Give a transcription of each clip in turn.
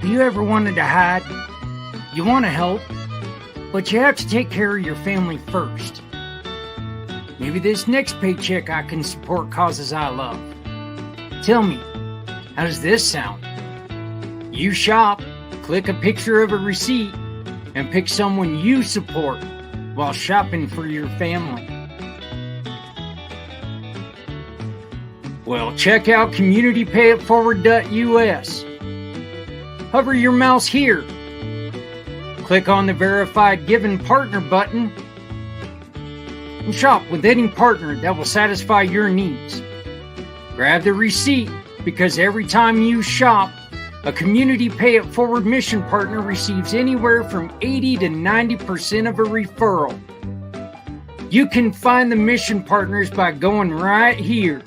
you ever wanted to hide? You want to help, but you have to take care of your family first. Maybe this next paycheck I can support causes I love. Tell me, how does this sound? You shop, click a picture of a receipt, and pick someone you support while shopping for your family. Well, check out communitypayitforward.us. Hover your mouse here. Click on the Verified Given Partner button and shop with any partner that will satisfy your needs. Grab the receipt because every time you shop, a Community Pay It Forward mission partner receives anywhere from 80 to 90% of a referral. You can find the mission partners by going right here.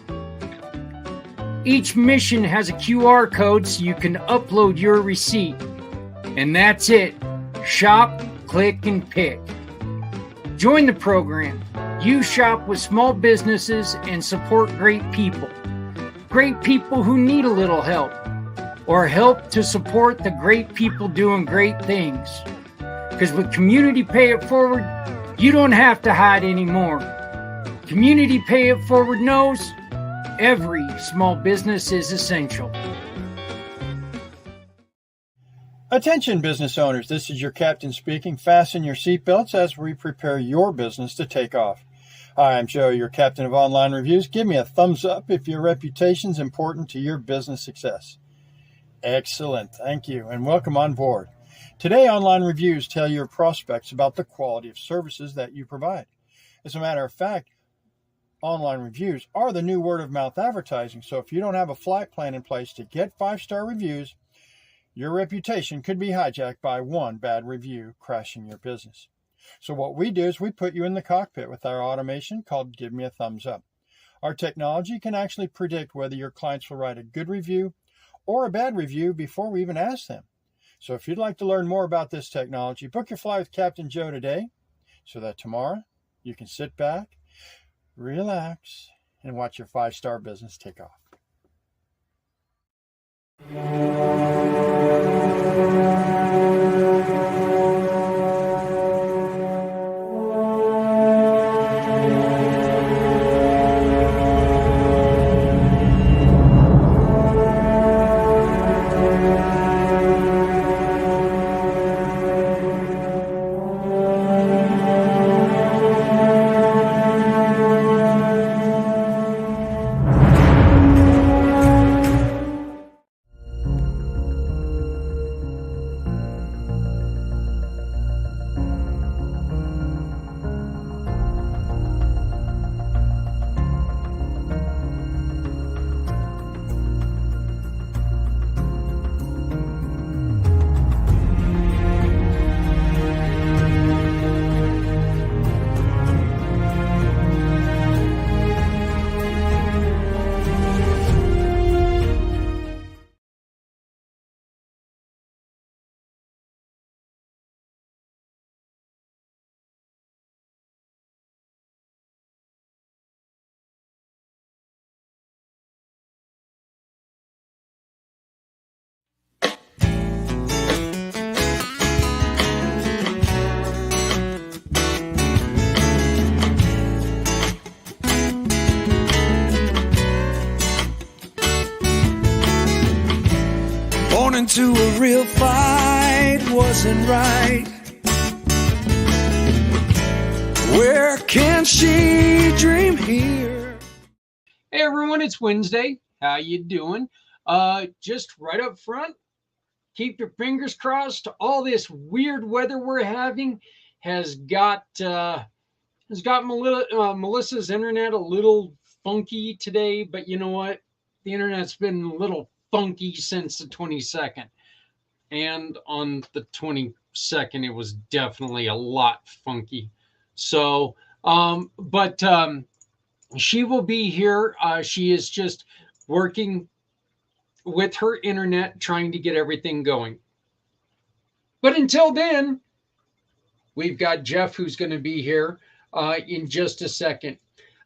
Each mission has a QR code so you can upload your receipt. And that's it. Shop, click, and pick. Join the program. You shop with small businesses and support great people. Great people who need a little help, or help to support the great people doing great things. Because with Community Pay It Forward, you don't have to hide anymore. Community Pay It Forward knows every small business is essential. Attention business owners, this is your captain speaking. Fasten your seatbelts as we prepare your business to take off. Hi, I'm Joe, your captain of online reviews. Give me a thumbs up if your reputation is important to your business success. Excellent, thank you, and welcome on board. Today, online reviews tell your prospects about the quality of services that you provide. As a matter of fact, online reviews are the new word-of-mouth advertising, so if you don't have a flight plan in place to get 5-star reviews, your reputation could be hijacked by one bad review crashing your business. So what we do is we put you in the cockpit with our automation called Give Me a Thumbs Up. Our technology can actually predict whether your clients will write a good review or a bad review before we even ask them. So if you'd like to learn more about this technology, book your flight with Captain Joe today so that tomorrow you can sit back, relax, and watch your 5-star business take off. Born into a real fight wasn't right. Where can she dream here? Hey everyone, it's Wednesday. How you doing? Just right up front, keep your fingers crossed. All this weird weather we're having has got Melissa's internet a little funky today, but you know what? The internet's been a little funky since the 22nd. And on the 22nd, it was definitely a lot funky. So, but she will be here. She is just working with her internet, trying to get everything going. But until then, we've got Jeff, who's going to be here in just a second.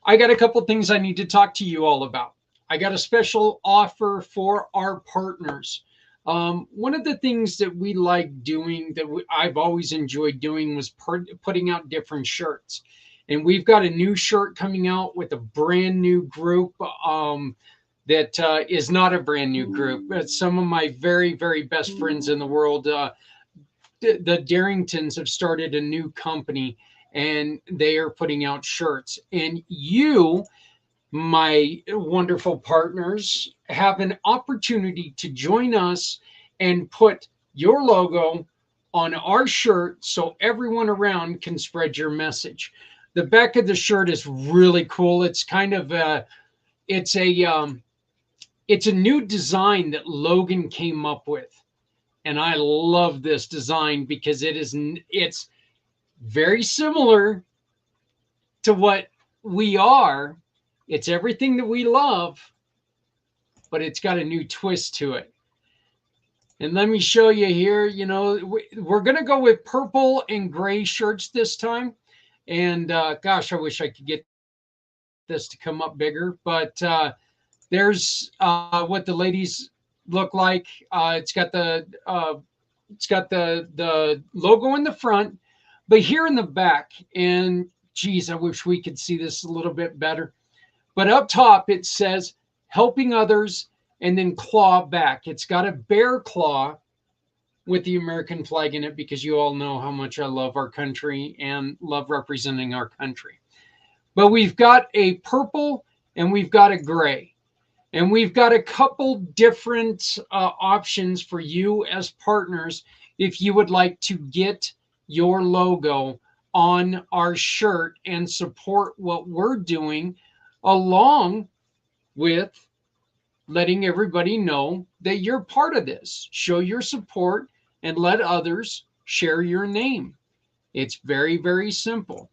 I got a couple things I need to talk to you all about. I got a special offer for our partners. One of the things that we like doing I've always enjoyed doing was putting out different shirts. And we've got a new shirt coming out with a brand new group that is not a brand new group. It's some of my very, very best friends in the world. The Darringtons have started a new company and they are putting out shirts. And you, my wonderful partners, have an opportunity to join us and put your logo on our shirt so everyone around can spread your message. The back of the shirt is really cool. It's kind of it's a new design that Logan came up with. And I love this design because it's very similar to what we are. It's everything that we love, but it's got a new twist to it. And let me show you here, we're going to go with purple and gray shirts this time. And gosh, I wish I could get this to come up bigger, but there's what the ladies look like. It's got the logo in the front, but here in the back, and geez, I wish we could see this a little bit better. But up top, it says helping others and then claw back. It's got a bear claw with the American flag in it because you all know how much I love our country and love representing our country. But we've got a purple and we've got a gray. And we've got a couple different options for you as partners if you would like to get your logo on our shirt and support what we're doing, along with letting everybody know that you're part of this. Show your support and let others share your name. It's very, very simple.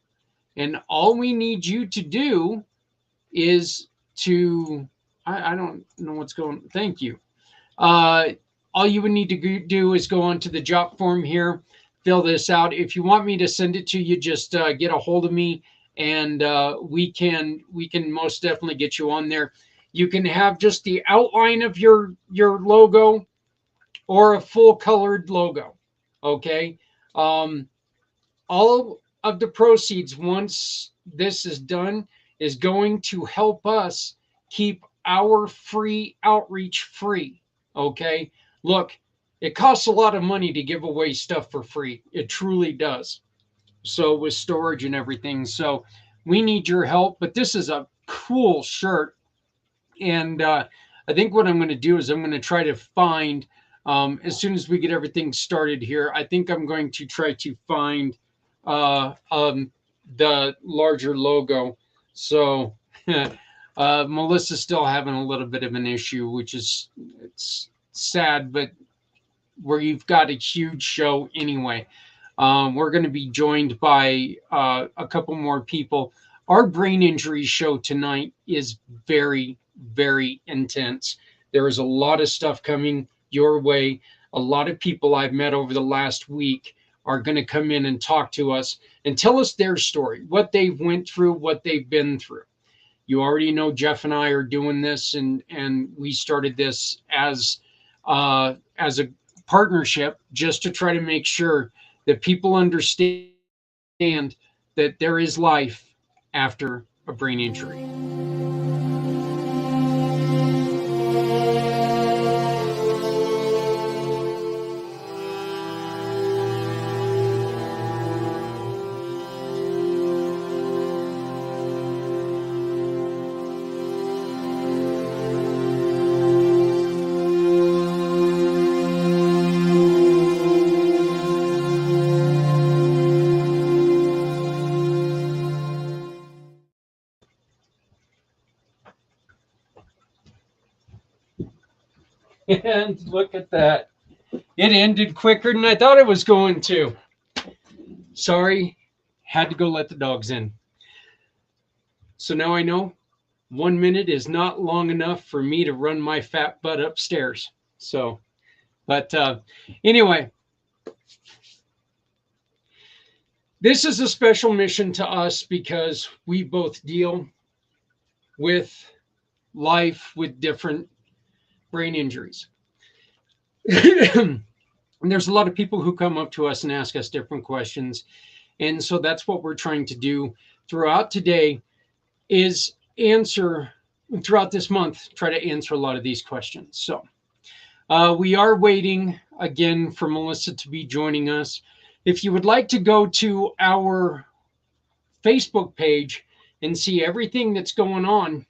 And all we need you to do is to, I don't know what's going, thank you. All you would need to do is go onto the job form here, fill this out. If you want me to send it to you, just get a hold of me and we can most definitely get you on there. You can have just the outline of your logo or a full colored logo. Okay. All of the proceeds, once this is done, is going to help us keep our free outreach free. Okay. Look, it costs a lot of money to give away stuff for free. It truly does. So with storage and everything. So we need your help, but this is a cool shirt. And I think what I'm going to do is I'm going to try to find, as soon as we get everything started here, I think I'm going to try to find the larger logo. So Melissa's still having a little bit of an issue, which is, it's sad, but where you've got a huge show anyway. We're going to be joined by a couple more people. Our brain injury show tonight is very, very intense. There is a lot of stuff coming your way. A lot of people I've met over the last week are going to come in and talk to us and tell us their story, what they've went through, what they've been through. You already know Jeff and I are doing this, and we started this as a partnership just to try to make sure that people understand that there is life after a brain injury. And look at that. It ended quicker than I thought it was going to. Sorry, had to go let the dogs in. So now I know 1 minute is not long enough for me to run my fat butt upstairs. So, but anyway, this is a special mission to us because we both deal with life with different brain injuries. And there's a lot of people who come up to us and ask us different questions. And so that's what we're trying to do throughout today is answer throughout this month, try to answer a lot of these questions. So we are waiting again for Melissa to be joining us. If you would like to go to our Facebook page and see everything that's going on,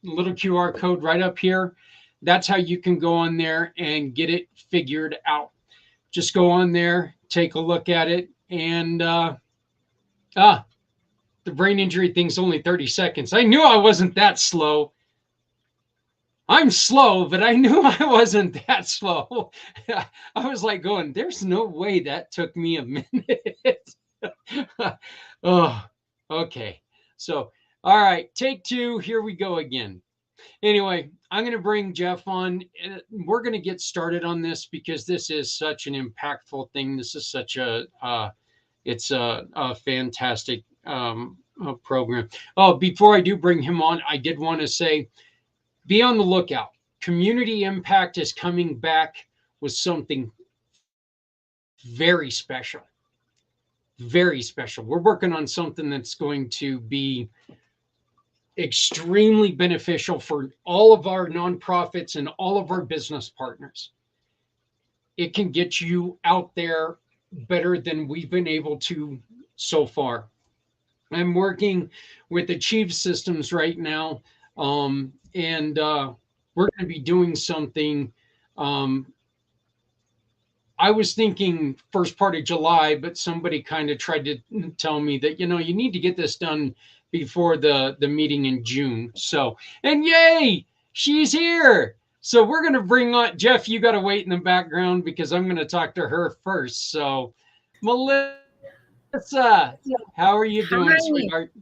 little QR code right up here. That's how you can go on there and get it figured out. Just go on there, take a look at it, and the brain injury thing's only 30 seconds. I knew I wasn't that slow. I'm slow, but I knew I wasn't that slow. I was like going, there's no way that took me a minute. Oh, okay. So, all right, take two. Here we go again. Anyway, I'm going to bring Jeff on. We're going to get started on this because this is such an impactful thing. This is such it's a fantastic program. Oh, before I do bring him on, I did want to say, be on the lookout. Community Impact is coming back with something very special. Very special. We're working on something that's going to be extremely beneficial for all of our nonprofits and all of our business partners. It can get you out there better than we've been able to so far. I'm working with Achieve Systems right now, and we're going to be doing something. I was thinking first part of July, but somebody kind of tried to tell me that, you need to get this done before the meeting in June. So, and yay, she's here. So we're going to bring on Jeff. You got to wait in the background because I'm going to talk to her first. So, Melissa, how are you doing, sweetheart?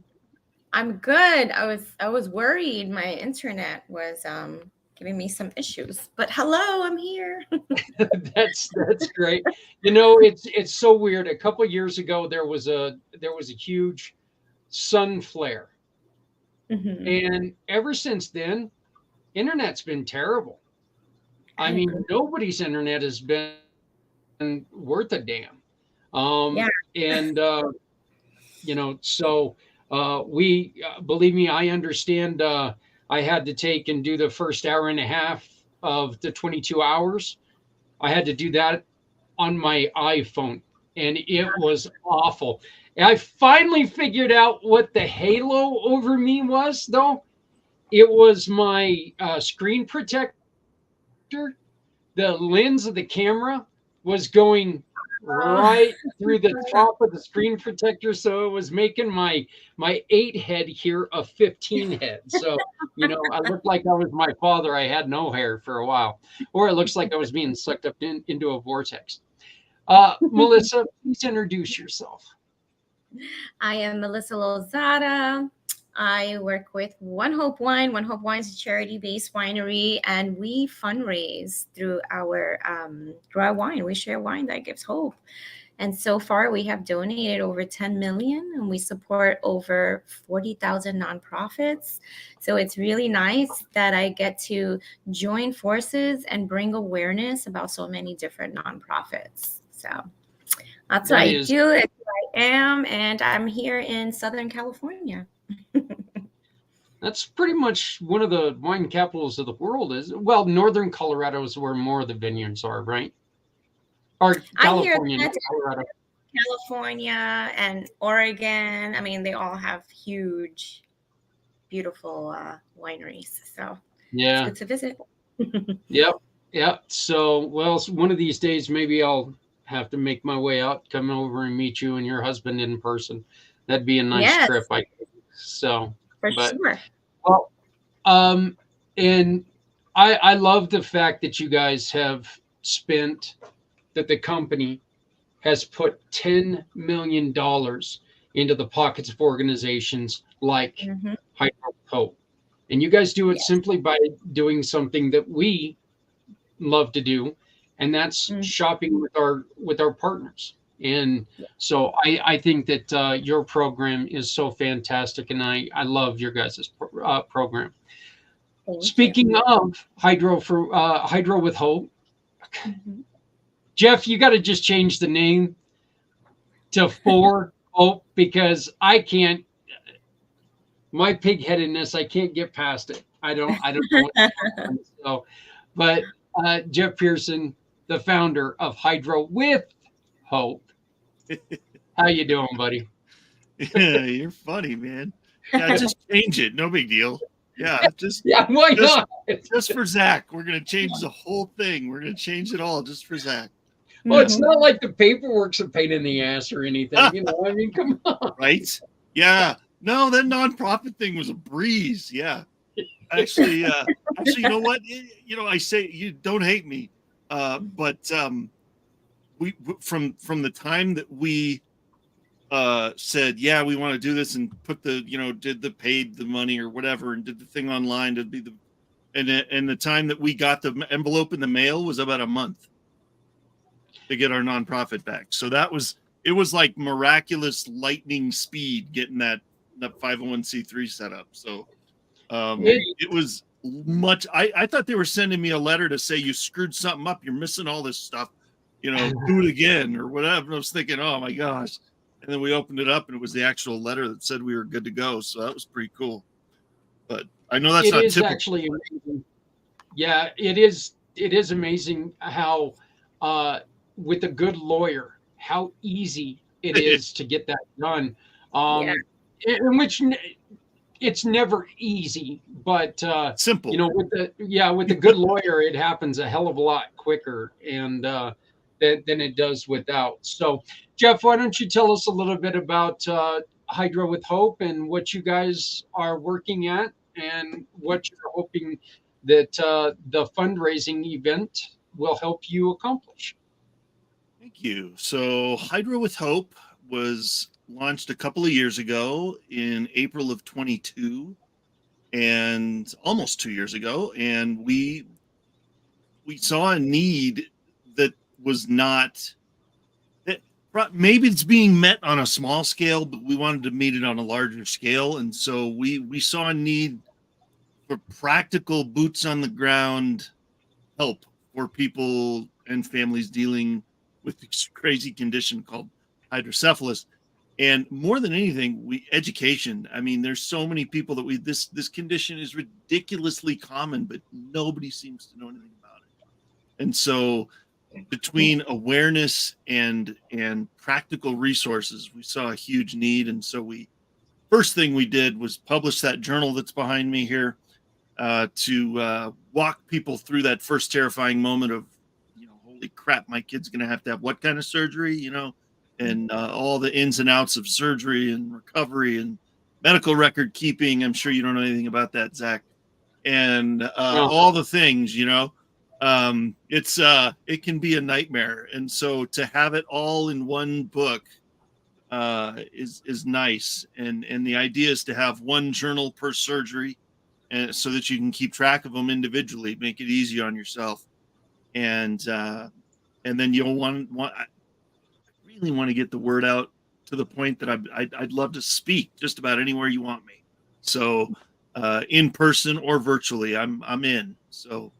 I'm good. I was worried my internet was giving me some issues, but hello, I'm here. That's great. It's so weird. A couple of years ago, there was a huge sun flare, and ever since then, internet's been terrible. I mean, nobody's internet has been worth a damn. And so we believe me, I understand. I had to take and do the first hour and a half of the 22 hours. I had to do that on my iPhone, and it was awful. And I finally figured out what the halo over me was, though. It was my screen protector. The lens of the camera was going right through the top of the screen protector, so it was making my 8 head here a 15 head. So I looked like I was my father. I had no hair for a while, or it looks like I was being sucked up into a vortex. Melissa, please introduce yourself. I am Melissa Lozada. I work with One Hope Wine. One Hope Wine is a charity-based winery, and we fundraise through our wine. We share wine that gives hope. And so far, we have donated over 10 million, and we support over 40,000 nonprofits. So it's really nice that I get to join forces and bring awareness about so many different nonprofits. So that's what I do. It's who I am, and I'm here in Southern California. That's pretty much one of the wine capitals of the world. Northern Colorado is where more of the vineyards are, right? Or California, not Colorado. California and Oregon. I mean, they all have huge, beautiful wineries. So yeah, it's good to visit. Yep. So, one of these days, maybe I'll have to make my way out, come over and meet you and your husband in person. That'd be a nice trip, I think. So, sure. Well, and I love the fact that you guys have that the company has put $10 million into the pockets of organizations like Hydro Hope. And you guys do it simply by doing something that we love to do, and that's shopping with our partners. And so I think that your program is so fantastic, and I love your guys' program. Speaking of Hydro with Hope, Jeff, you got to just change the name to For Hope because I can't. My pigheadedness, I can't get past it. I don't know what's going on. So, but Jeff Pearson, the founder of Hydro with Hope. How you doing, buddy? Yeah, you're funny, man. Yeah, just change it. No big deal. Yeah, why not? Just for Zach. We're gonna change the whole thing. We're gonna change it all just for Zach. Well, it's not like the paperwork's a pain in the ass or anything. You know, I mean, come on. Right? Yeah. No, that nonprofit thing was a breeze. Yeah. Actually, you know what? I say you don't hate me, but we from the time that we said, yeah, we want to do this and put paid the money or whatever and did the thing online to be and the time that we got the envelope in the mail was about a month to get our nonprofit back. So it was like miraculous lightning speed getting that 501c3 set up. So it was much. I thought they were sending me a letter to say you screwed something up. You're missing all this stuff. Do it again or whatever. I was thinking, oh my gosh. And then we opened it up and it was the actual letter that said we were good to go. So that was pretty cool. But I know that's not typical. Actually amazing. Yeah, it is. It is amazing how with a good lawyer, how easy it is to get that done. In which it's never easy, but simple. With the good lawyer, it happens a hell of a lot quicker and than it does without. So, Jeff, why don't you tell us a little bit about Hydro with Hope and what you guys are working at and what you're hoping that the fundraising event will help you accomplish. Thank you. So, Hydro with Hope was launched a couple of years ago in April of 22 and almost 2 years ago. And we saw a need that was not, maybe it's being met on a small scale, but we wanted to meet it on a larger scale. And so we saw a need for practical boots on the ground help for people and families dealing with this crazy condition called hydrocephalus. And more than anything, education. I mean, there's so many people that this condition is ridiculously common, but nobody seems to know anything about it. And so between awareness and practical resources, we saw a huge need. And so first thing we did was publish that journal that's behind me here to walk people through that first terrifying moment of, holy crap, my kid's going to have what kind of surgery, and all the ins and outs of surgery and recovery and medical record keeping. I'm sure you don't know anything about that, Zach. And all the things, it can be a nightmare. And so to have it all in one book is nice. And the idea is to have one journal per surgery, and so that you can keep track of them individually, make it easy on yourself. And then you'll I really want to get the word out to the point that I'd love to speak just about anywhere you want me. So in person or virtually, I'm in. So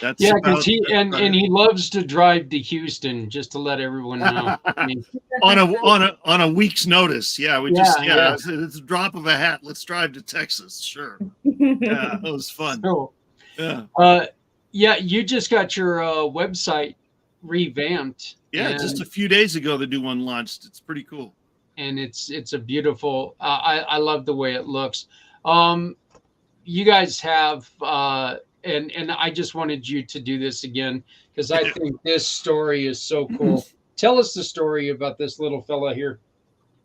that's because he loves to drive to Houston, just to let everyone know. I mean, on a week's notice. Yeah, it's a drop of a hat. Let's drive to Texas. Sure. Yeah, that was fun. So, you just got your website revamped. Yeah, just a few days ago the new one launched. It's pretty cool. And it's a beautiful. I love the way it looks. You guys have and I just wanted you to do this again because I think this story is so cool. Tell us the story about this little fella here.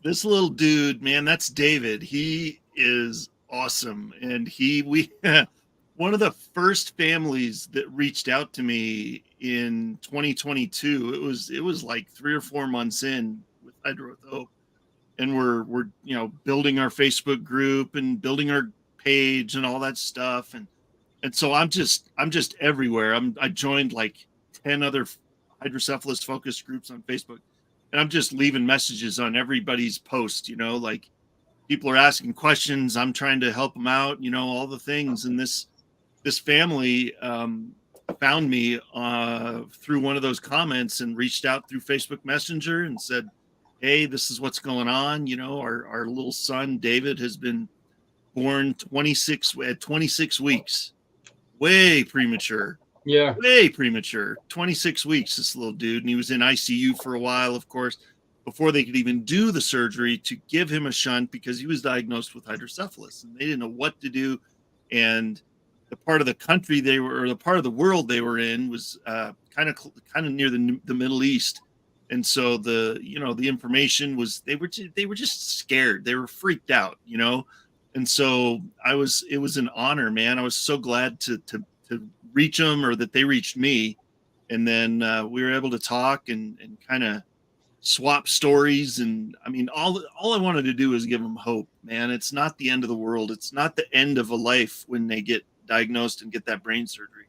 This little dude, man, that's David. He is awesome, and we one of the first families that reached out to me in 2022. It was like 3 or 4 months in with Hydro with Hope, and we're building our Facebook group and building our page and all that stuff, and so I'm just everywhere. I joined like 10 other hydrocephalus focus groups on Facebook, and I'm just leaving messages on everybody's post. Like people are asking questions. I'm trying to help them out. All the things. And this family, found me through one of those comments and reached out through Facebook Messenger and said, "Hey, this is what's going on. You know, our little son David has been born 26 weeks, way premature." Yeah. Way premature. 26 weeks, this little dude. And he was in ICU for a while, of course, before they could even do the surgery to give him a shunt because he was diagnosed with hydrocephalus and they didn't know what to do. And the part of the country they were, or the part of the world they were in was kind of near the Middle East. And so the information was, they were just scared. They were freaked out, And so it was an honor, man. I was so glad to reach them, or that they reached me, and then we were able to talk and kind of swap stories. And I mean, all I wanted to do is give them hope, man. It's not the end of the world. It's not the end of a life when they get diagnosed and get that brain surgery.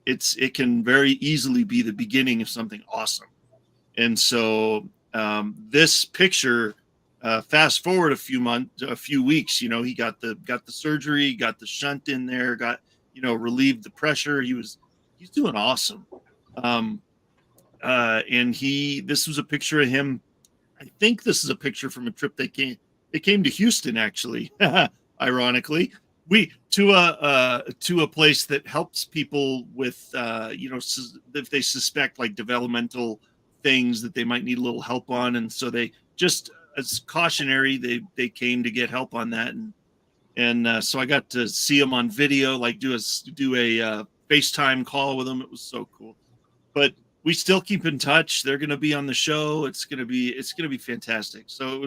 It can very easily be the beginning of something awesome. And so this picture, fast forward a few weeks, he got the surgery, got the shunt in there, relieved the pressure. He's doing awesome. And this was a picture of him. I think this is a picture from a trip they came to Houston, actually. Ironically, to a place that helps people with, if they suspect like developmental things that they might need a little help on. And so they just, as cautionary, they came to get help on that. And so I got to see them on video, like do a FaceTime call with them. It was so cool. But we still keep in touch. They're going to be on the show. It's going to be fantastic. So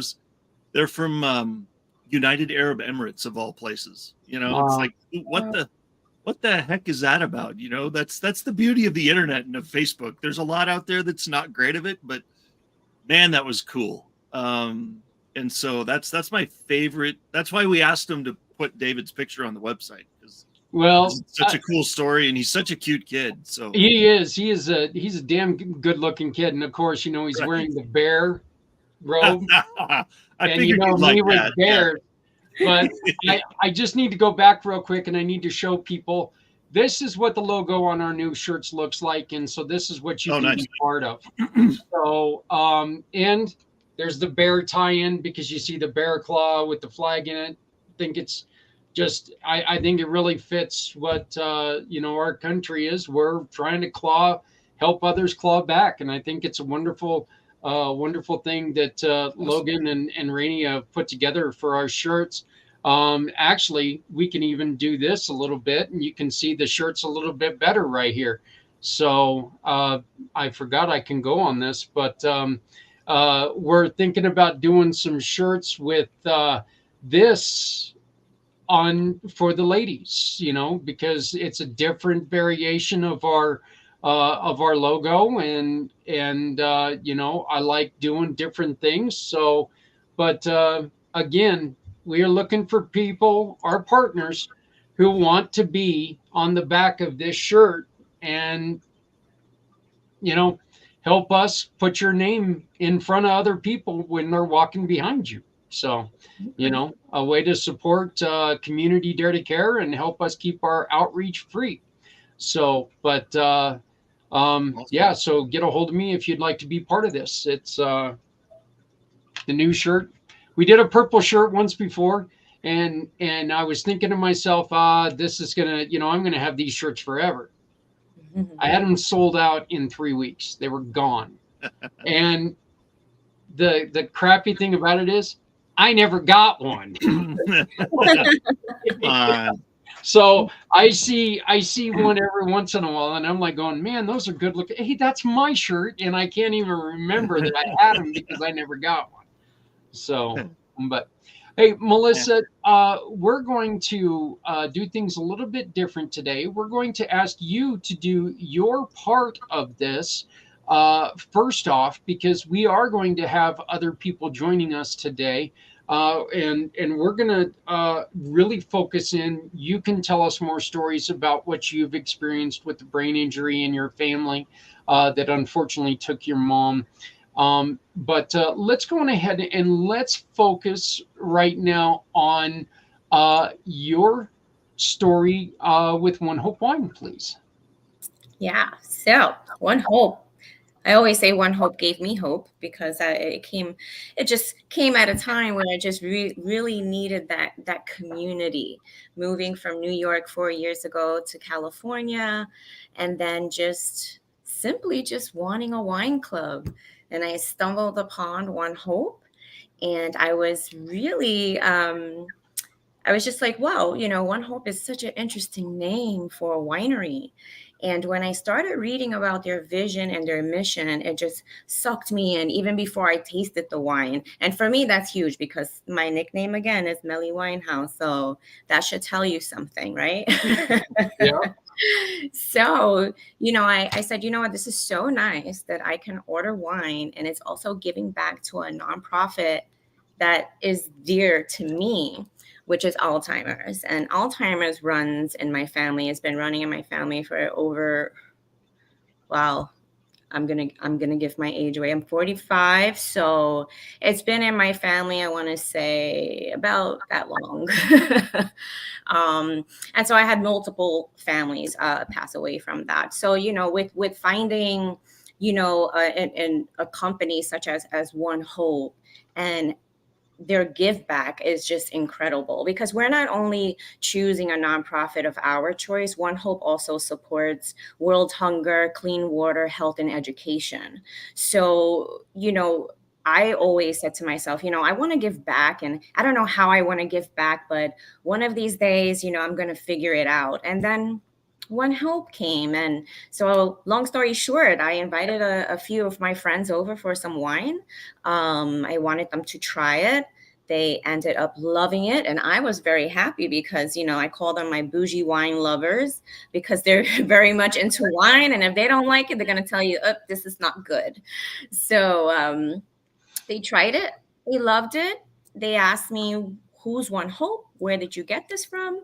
they're from United Arab Emirates, of all places. Wow. It's like, what the heck is that about? That's the beauty of the internet and of Facebook. There's a lot out there that's not great of it, but man, that was cool. And so that's my favorite. That's why we asked him to put David's picture on the website, because it's such a cool story, and he's such a cute kid. So he's a damn good looking kid, and of course, he's wearing the bear robe. I and figured you'd like that. Bear, but I just need to go back real quick, and I need to show people. This is what the logo on our new shirts looks like, and so this is what you can be part of. So and there's the bear tie-in, because you see the bear claw with the flag in it. I think it's just, I think it really fits what, our country is. We're trying to help others claw back. And I think it's a wonderful thing that Logan and Rainey have put together for our shirts. Actually, we can even do this a little bit, and you can see the shirts a little bit better right here. So I forgot I can go on this, but we're thinking about doing some shirts with this on for the ladies, because it's a different variation of our logo, and I like doing different things. So, but again, we are looking for people, our partners, who want to be on the back of this shirt and help us put your name in front of other people when they're walking behind you. So, a way to support Community Dare to Care and help us keep our outreach free. So, but so get a hold of me if you'd like to be part of this. It's the new shirt. We did a purple shirt once before, and I was thinking to myself, this is gonna, I'm gonna have these shirts forever. I had them sold out in 3 weeks. They were gone. And the crappy thing about it is I never got one. So I see one every once in a while, and I'm like going, man, those are good looking. Hey, that's my shirt. And I can't even remember that I had them because I never got one. So, but hey, Melissa, we're going to do things a little bit different today. We're going to ask you to do your part of this first off, because we are going to have other people joining us today. And we're going to really focus in. You can tell us more stories about what you've experienced with the brain injury in your family that unfortunately took your mom. But let's go on ahead and let's focus right now on your story with One Hope Wine, please. Yeah. So One Hope. I always say One Hope gave me hope because it just came at a time when I just really needed that community. Moving from New York 4 years ago to California, and then just simply just wanting a wine club, and I stumbled upon One Hope, and I was just like, wow, One Hope is such an interesting name for a winery. And when I started reading about their vision and their mission, it just sucked me in even before I tasted the wine. And for me, that's huge because my nickname again is Melly Winehouse. So that should tell you something, right? Yeah. So, I said, you know what, this is so nice that I can order wine and it's also giving back to a nonprofit that is dear to me, which is Alzheimer's. And Alzheimer's runs in my family. It's been running in my family for over, wow, I'm gonna give my age away. I'm 45, so it's been in my family. I want to say about that long. And so I had multiple families pass away from that. So with finding in a company such as One Hope, and their give back is just incredible because we're not only choosing a nonprofit of our choice. One Hope also supports world hunger, clean water, health, and education. So I always said to myself, I want to give back, and I don't know how I want to give back, but one of these days, I'm going to figure it out. And then One Hope came. And so, long story short, I invited a few of my friends over for some wine. I wanted them to try it. They ended up loving it. And I was very happy because, I call them my bougie wine lovers because they're very much into wine. And if they don't like it, they're going to tell you, oh, this is not good. So they tried it. They loved it. They asked me, who's One Hope? Where did you get this from?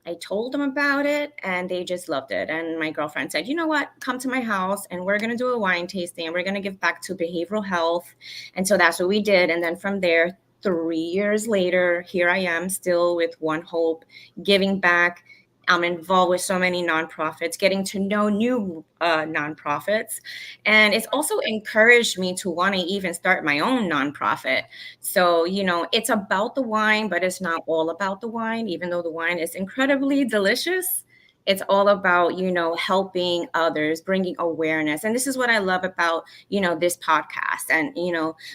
I told them about it and they just loved it. And my girlfriend said, you know what, come to my house and we're going to do a wine tasting and we're going to give back to behavioral health. And so that's what we did. And then from there, 3 years later, here I am still with One Hope, giving back. I'm involved with so many nonprofits, getting to know new nonprofits. And it's also encouraged me to want to even start my own nonprofit. So, it's about the wine, but it's not all about the wine, even though the wine is incredibly delicious. It's all about, helping others, bringing awareness. And this is what I love about, this podcast and,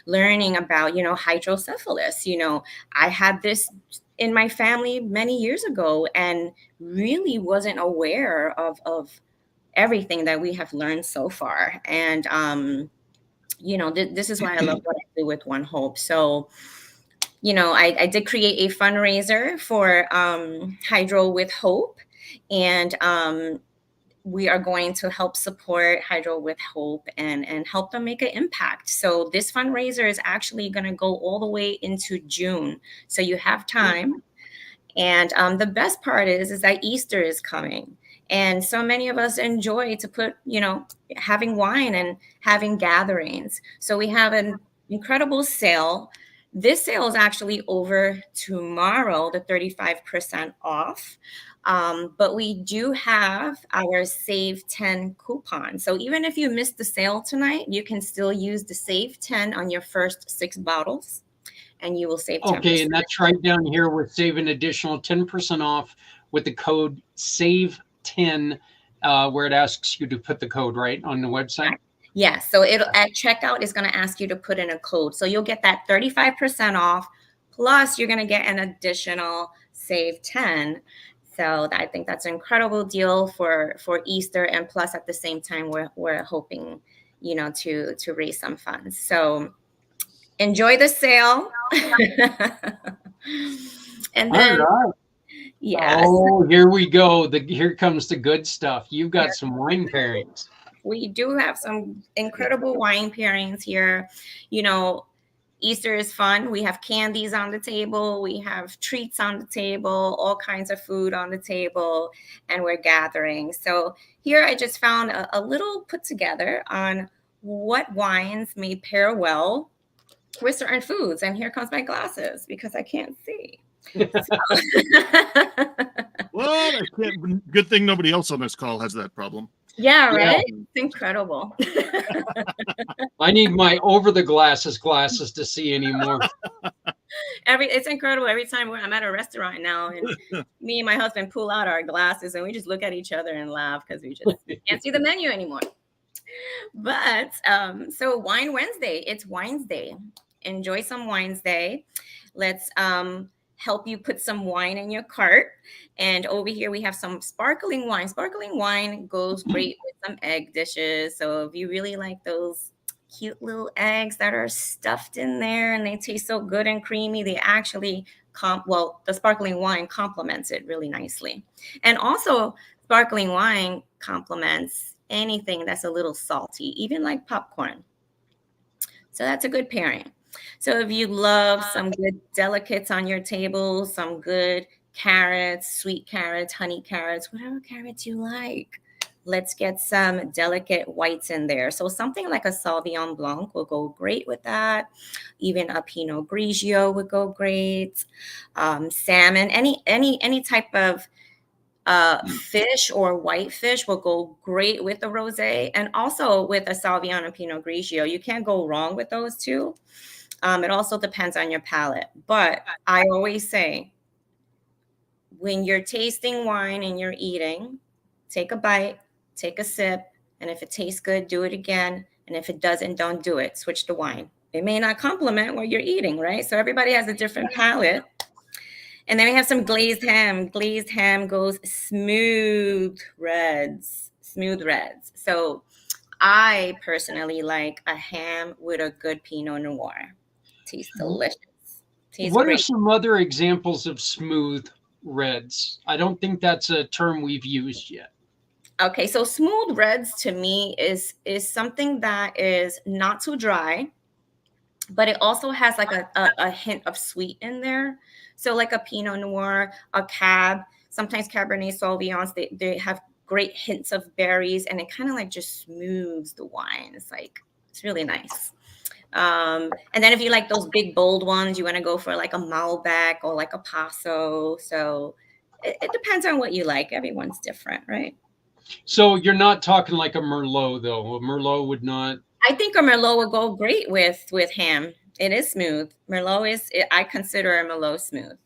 learning about, hydrocephalus. I had this in my family many years ago and really wasn't aware of everything that we have learned so far. And, this is why I love what I do with One Hope. So, I did create a fundraiser for Hydro with Hope. And we are going to help support Hydro with Hope and help them make an impact. So this fundraiser is actually going to go all the way into June. So you have time. And the best part is that Easter is coming. And so many of us enjoy to put, having wine and having gatherings. So we have an incredible sale. This sale is actually over tomorrow, the 35% off. But we do have our Save 10 coupon. So even if you missed the sale tonight, you can still use the Save 10 on your first 6 bottles and you will save 10%. Okay, and that's right down here. We're saving additional 10% off with the code SAVE10, where it asks you to put the code right on the website. Yeah, so at checkout is going to ask you to put in a code. So you'll get that 35% off, plus you're going to get an additional Save 10. So I think that's an incredible deal for Easter, and plus at the same time we're hoping, to raise some funds. So enjoy the sale. And then, yeah. Oh, here we go. Here comes the good stuff. You've got some wine pairings. We do have some incredible wine pairings here. Easter is fun. We have candies on the table. We have treats on the table, all kinds of food on the table, and we're gathering. So here I just found a little put together on what wines may pair well with certain foods. And here comes my glasses because I can't see. What? Good thing nobody else on this call has that problem. Yeah, Yeah. right? It's incredible. I need my over the glasses to see anymore. It's incredible. Every time I'm at a restaurant now and me and my husband pull out our glasses and we just look at each other and laugh because we just can't see the menu anymore. But so Wine Wednesday, it's Wines Day. Enjoy some Wines Day. Let's help you put some wine in your cart. And over here we have some sparkling wine. Sparkling wine goes great with some egg dishes. So if you really like those cute little eggs that are stuffed in there and they taste so good and creamy, they actually the sparkling wine complements it really nicely. And also sparkling wine complements anything that's a little salty, even like popcorn. So that's a good pairing. So if you love some good delicates on your table, some good carrots, sweet carrots, honey carrots, whatever carrots you like, let's get some delicate whites in there. So something like a Sauvignon Blanc will go great with that. Even a Pinot Grigio would go great. Salmon, any type of fish or white fish will go great with the rosé, and also with a Sauvignon and Pinot Grigio. You can't go wrong with those two. It also depends on your palate. But I always say, when you're tasting wine and you're eating, take a bite, take a sip, and if it tastes good, do it again. And if it doesn't, don't do it. Switch the wine. It may not complement what you're eating, right? So everybody has a different palate. And then we have some glazed ham. Glazed ham goes smooth reds. Smooth reds. So I personally like a ham with a good Pinot Noir. Tastes delicious. Tastes What great. are some other examples of smooth reds? I don't think that's a term we've used yet. Okay, so smooth reds to me is something that is not too dry, but it also has like a hint of sweet in there. So like a Pinot Noir, a Cab, sometimes Cabernet Sauvignons, they have great hints of berries, and it kind of like just smooths the wine. It's really nice. And then if you like those big bold ones, you want to go for like a Malbec or like a Paso. So it depends on what you like. Everyone's different, right? So you're not talking like a Merlot, though. A Merlot would not. I think a Merlot would go great with ham. It is smooth. I consider a Merlot smooth.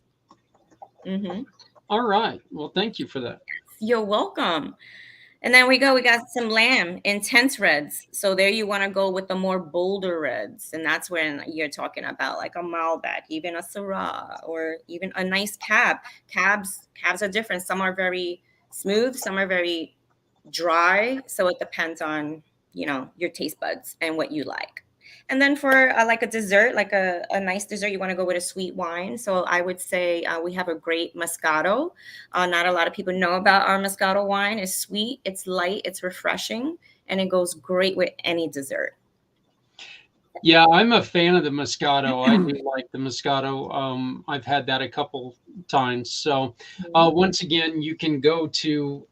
Mm-hmm. All right. Well, thank you for that. You're welcome. And then we got some lamb, intense reds. So there you want to go with the more bolder reds. And that's when you're talking about like a Malbec, even a Syrah, or even a nice Cab. Cabs are different. Some are very smooth, some are very dry. So it depends on, your taste buds and what you like. And then for like a dessert, like a nice dessert, you want to go with a sweet wine. So I would say we have a great Moscato. Not a lot of people know about our Moscato wine. It's sweet, it's light, it's refreshing, and it goes great with any dessert. Yeah, I'm a fan of the Moscato. I do like the Moscato. I've had that a couple times. So once again, you can go to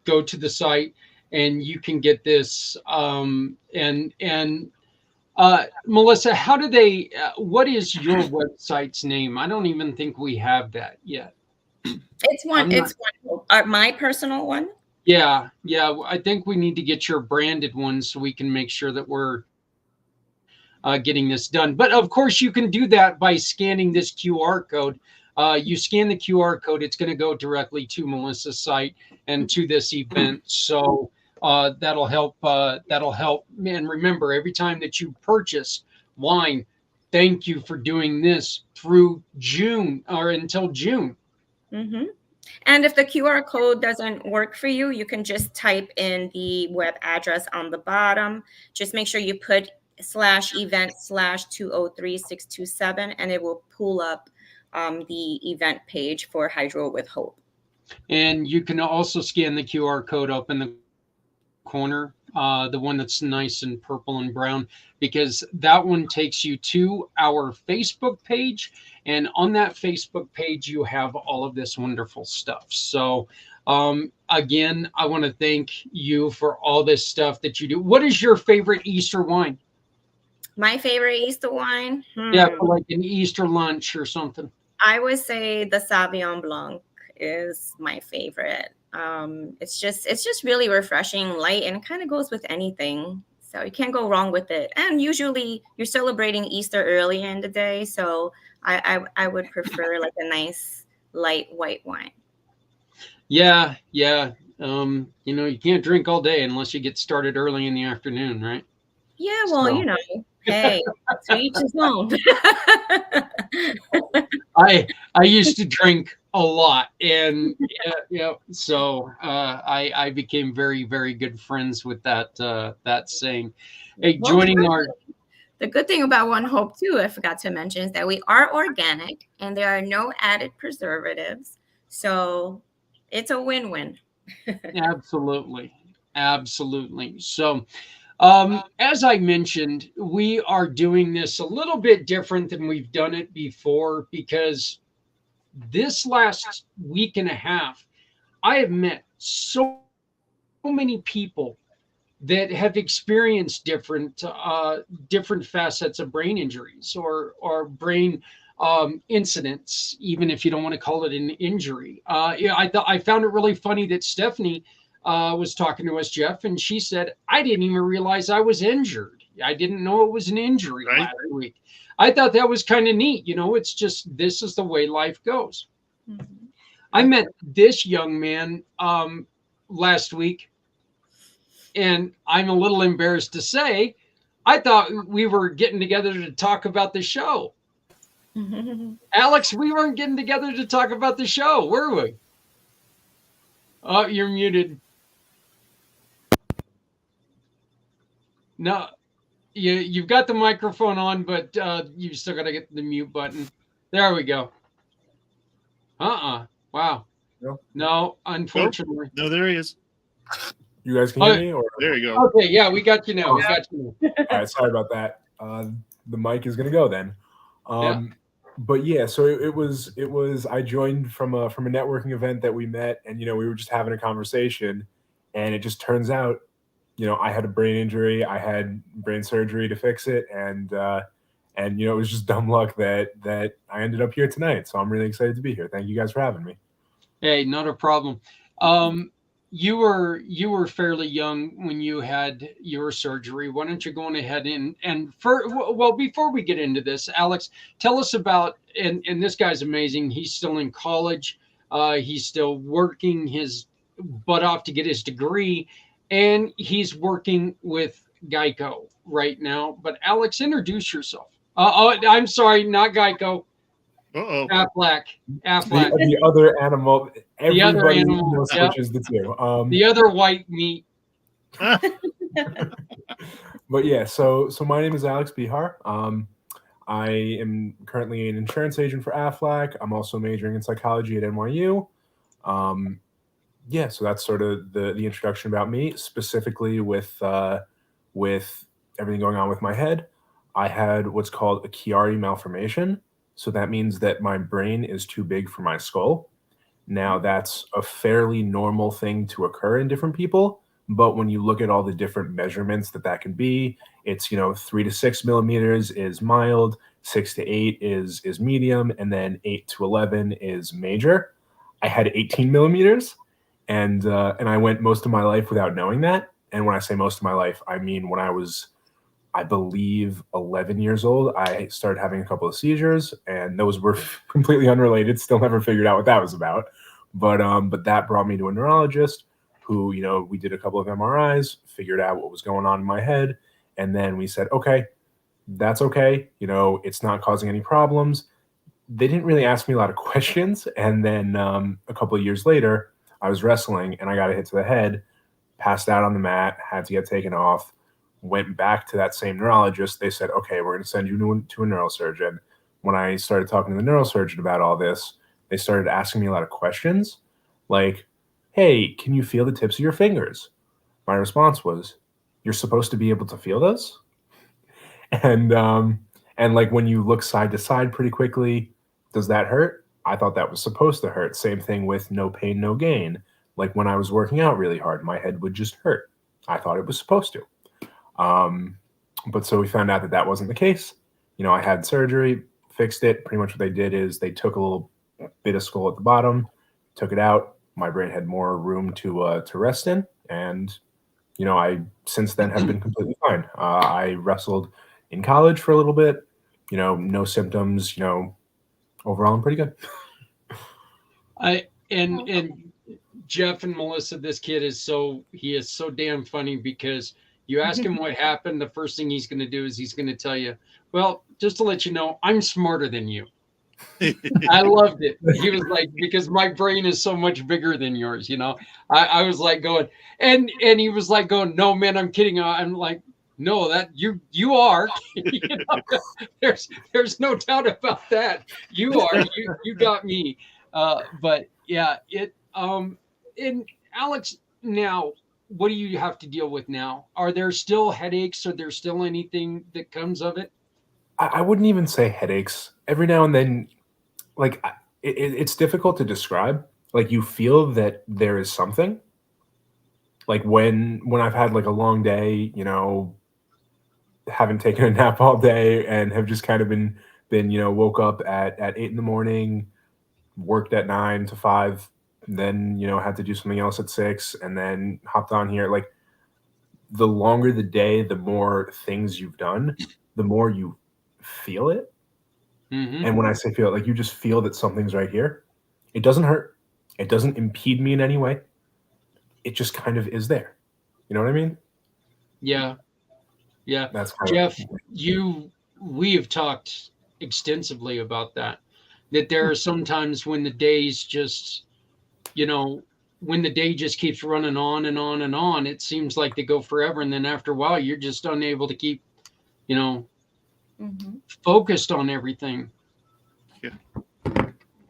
the site and you can get this. Melissa, how do they? What is your website's name? I don't even think we have that yet. It's one. My personal one. Yeah. I think we need to get your branded one so we can make sure that we're getting this done. But of course, you can do that by scanning this QR code. You scan the QR code; it's going to go directly to Melissa's site and to this event. So that'll help. And remember, every time that you purchase wine, thank you for doing this through June or until June. Mm-hmm. And if the QR code doesn't work for you, you can just type in the web address on the bottom. Just make sure you put /event/203627, and it will pull up the event page for Hydro with Hope. And you can also scan the QR code up in the corner, the one that's nice and purple and brown, because that one takes you to our Facebook page. And on that Facebook page, you have all of this wonderful stuff. So again, I want to thank you for all this stuff that you do. What is your favorite Easter wine? My favorite Easter wine? Yeah, for like an Easter lunch or something. I would say the Sauvignon Blanc is my favorite. It's just really refreshing, light, and it kind of goes with anything. So you can't go wrong with it. And usually you're celebrating Easter early in the day, so I would prefer like a nice light white wine. Yeah, yeah. You can't drink all day unless you get started early in the afternoon, right? Yeah, well, So hey, to each his own. I used to drink a lot, and so I became very, very good friends with that saying. Hey, Well, joining our the good thing about One Hope too, I forgot to mention, is that we are organic and there are no added preservatives. So it's a win-win. absolutely, absolutely. So, as I mentioned, we are doing this a little bit different than we've done it before because this last week and a half, I have met so many people that have experienced different facets of brain injuries or brain incidents, even if you don't want to call it an injury. I found it really funny that Stephanie was talking to us, Jeff, and she said, "I didn't even realize I was injured. I didn't know it was an injury Right. last week." I thought that was kind of neat. It's just this is the way life goes. Mhm. I met this young man last week, and I'm a little embarrassed to say, I thought we were getting together to talk about the show. Alex, we weren't getting together to talk about the show, were we? Oh, you're muted. No, you've got the microphone on, but you still got to get the mute button. There we go. Wow. No. No, unfortunately. No, there he is. You guys can hear me? Or There you go. Okay, yeah, we got you now. We got you now. all right, sorry about that. The mic is gonna go then. But yeah, so it was I joined from a networking event that we met, and we were just having a conversation, and it just turns out, I had a brain injury, I had brain surgery to fix it, and it was just dumb luck that I ended up here tonight. So I'm really excited to be here. Thank you guys for having me. Hey, not a problem. You were fairly young when you had your surgery. Why don't you go on ahead before we get into this, Alex, tell us about and this guy's amazing. He's still in college. He's still working his butt off to get his degree, and he's working with Geico right now. But Alex, introduce yourself. I'm sorry, not Geico. Uh-oh. Aflac. The other animal. The other Everybody animal, switches the two. The other white meat. But yeah, so my name is Alex Bihar. I am currently an insurance agent for Aflac. I'm also majoring in psychology at NYU. Yeah, so that's sort of the introduction about me, specifically with everything going on with my head. I had what's called a Chiari malformation. So that means that my brain is too big for my skull. Now, that's a fairly normal thing to occur in different people. But when you look at all the different measurements that can be, it's, 3 to 6 millimeters is mild, 6 to 8 is medium, and then 8 to 11 is major. I had 18 millimeters, and I went most of my life without knowing that. And when I say most of my life, I mean when I was, I believe, 11 years old, I started having a couple of seizures, and those were completely unrelated. Still never figured out what that was about. But that brought me to a neurologist who, we did a couple of MRIs, figured out what was going on in my head. And then we said, okay, that's okay. It's not causing any problems. They didn't really ask me a lot of questions. And then a couple of years later, I was wrestling and I got a hit to the head, passed out on the mat, had to get taken off. Went back to that same neurologist. They said, okay, we're going to send you to a neurosurgeon. When I started talking to the neurosurgeon about all this, they started asking me a lot of questions like, hey, can you feel the tips of your fingers? My response was, you're supposed to be able to feel those? And like when you look side to side pretty quickly, does that hurt? I thought that was supposed to hurt. Same thing with no pain, no gain. Like when I was working out really hard, my head would just hurt. I thought it was supposed to. But so we found out that wasn't the case. I had surgery, fixed it. Pretty much what they did is they took a little bit of skull at the bottom, took it out, my brain had more room to rest in, and I since then have been completely fine. I wrestled in college for a little bit, no symptoms. Overall, I'm pretty good. And Jeff and Melissa, this kid is so damn funny, because you ask him what happened, the first thing he's going to do is he's going to tell you, well, just to let you know, I'm smarter than you. I loved it. He was like, because my brain is so much bigger than yours, I was like going, and he was like going, no, man, I'm kidding. I'm like, no, that you are. There's no doubt about that. You are. You got me. But yeah, and Alex, now, what do you have to deal with now? Are there still headaches? Are there still anything that comes of it? I wouldn't even say headaches. Every now and then, like it's difficult to describe. Like you feel that there is something. Like when I've had like a long day, haven't taken a nap all day and have just kind of been woke up at 8 in the morning, worked at 9 to 5, then had to do something else at 6, and then hopped on here. Like the longer the day, the more things you've done, the more you feel it. Mm-hmm. And when I say feel it, like you just feel that something's right here. It doesn't hurt. It doesn't impede me in any way. It just kind of is there. You know what I mean? Yeah. Yeah. That's Jeff, we have talked extensively about that there are some times when the days just, when the day just keeps running on and on and on, it seems like they go forever. And then after a while, you're just unable to keep, focused on everything. Yeah,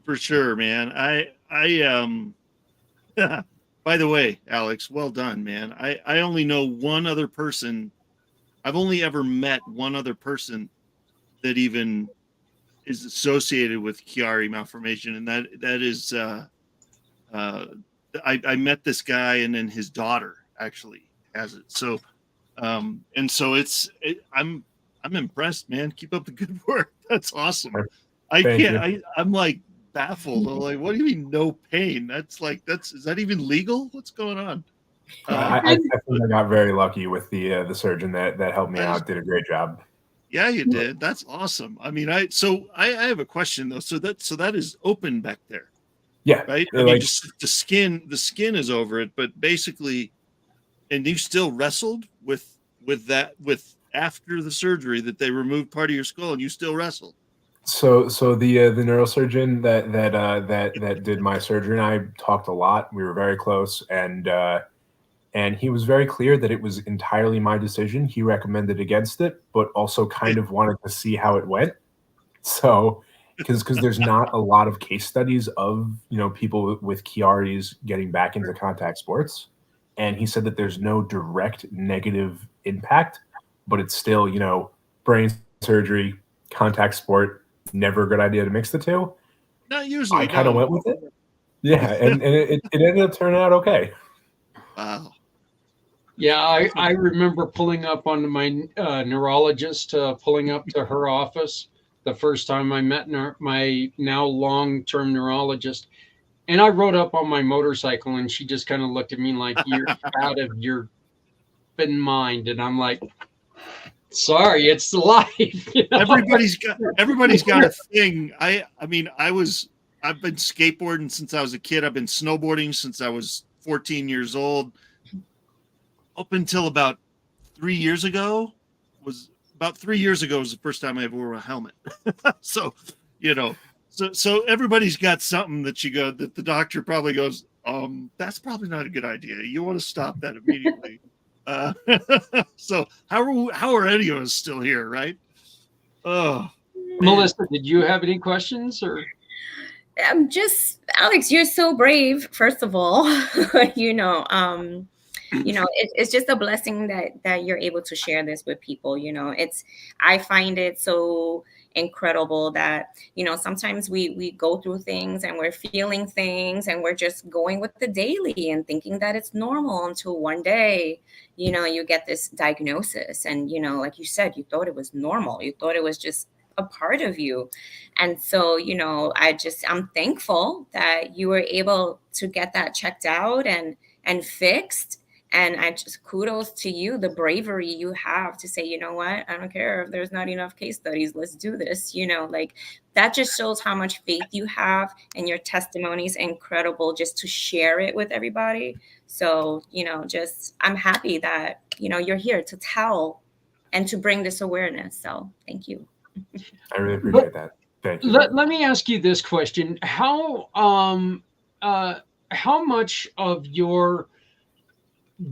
for sure, man. By the way, Alex, well done, man. I only know one other person. I've only ever met one other person that even is associated with Chiari malformation, and that is I met this guy, and then his daughter actually has it. So and so I'm impressed, man. Keep up the good work. That's awesome. I'm like baffled. I'm like, what do you mean no pain? Is that even legal? What's going on? I definitely got very lucky with the surgeon that helped me out. Did a great job. Yeah, you did. That's awesome. I mean, I have a question though. So that is open back there. Yeah. Right. I mean, just the skin is over it, but basically, and you still wrestled with after the surgery that they removed part of your skull, and you still wrestled. So the neurosurgeon that did my surgery and I talked a lot. We were very close, and he was very clear that it was entirely my decision. He recommended against it, but also kind of wanted to see how it went. So, because there's not a lot of case studies of people with Chiari's getting back into contact sports, and he said that there's no direct negative impact, but it's still brain surgery, contact sport, never a good idea to mix the two. Not usually. I kind of went with it. Yeah, and it ended up turning out okay. Wow. Yeah, I remember pulling up on my neurologist, pulling up to her office the first time I met my now long-term neurologist. And I rode up on my motorcycle, and she just kind of looked at me like, you're out of your mind. And I'm like, sorry, it's the life. Everybody's got a thing. I've been skateboarding since I was a kid. I've been snowboarding since I was 14 years old. Up until about 3 years ago was the first time I ever wore a helmet. So, so everybody's got something that that the doctor probably goes, that's probably not a good idea. You want to stop that immediately. So how are any of us still here, right? Oh, Melissa, did you have any questions or? Alex, you're so brave. First of all, it's just a blessing that you're able to share this with people. I find it so incredible that sometimes we go through things and we're feeling things and we're just going with the daily and thinking that it's normal until one day you get this diagnosis, and like you said, you thought it was normal, you thought it was just a part of you. And so, I'm thankful that you were able to get that checked out and fixed. And I just kudos to you, the bravery you have to say, you know what, I don't care if there's not enough case studies, let's do this. Like that just shows how much faith you have, and your testimony is incredible just to share it with everybody. So, I'm happy that, you're here to tell and to bring this awareness. So thank you. I really appreciate that. Thank you. Let me ask you this question. How much of your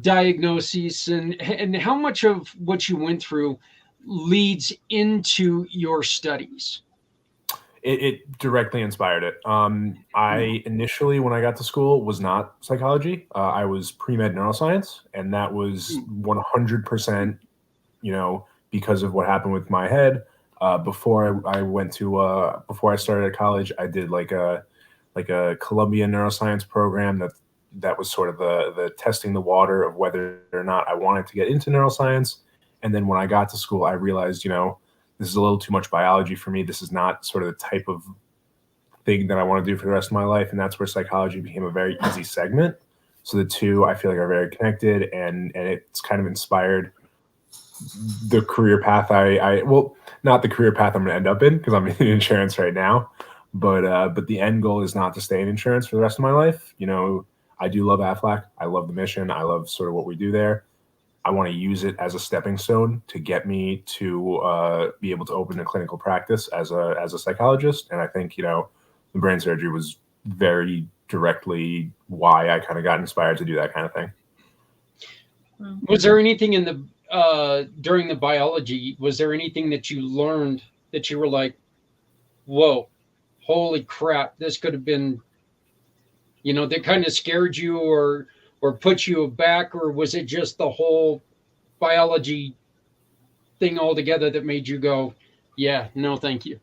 diagnosis and how much of what you went through leads into your studies? It directly inspired it. I initially, when I got to school, was not psychology. I was pre-med neuroscience, and that was 100%, because of what happened with my head. Before I started at college, I did like a Columbia neuroscience program that was sort of the testing the water of whether or not I wanted to get into neuroscience. And then when I got to school, I realized, this is a little too much biology for me. This is not sort of the type of thing that I want to do for the rest of my life. And that's where psychology became a very easy segment. So the two, I feel like, are very connected, and it's kind of inspired the career path well, not the career path I'm going to end up in, because I'm in insurance right now. But the end goal is not to stay in insurance for the rest of my life. I do love AFLAC. I love the mission. I love sort of what we do there. I want to use it as a stepping stone to get me to be able to open a clinical practice as a psychologist. And I think, the brain surgery was very directly why I kind of got inspired to do that kind of thing. Was there anything in the during the biology, was there anything that you learned that you were like, whoa, holy crap, this could have been, that kind of scared you or put you aback, or was it just the whole biology thing altogether that made you go, yeah, no, thank you?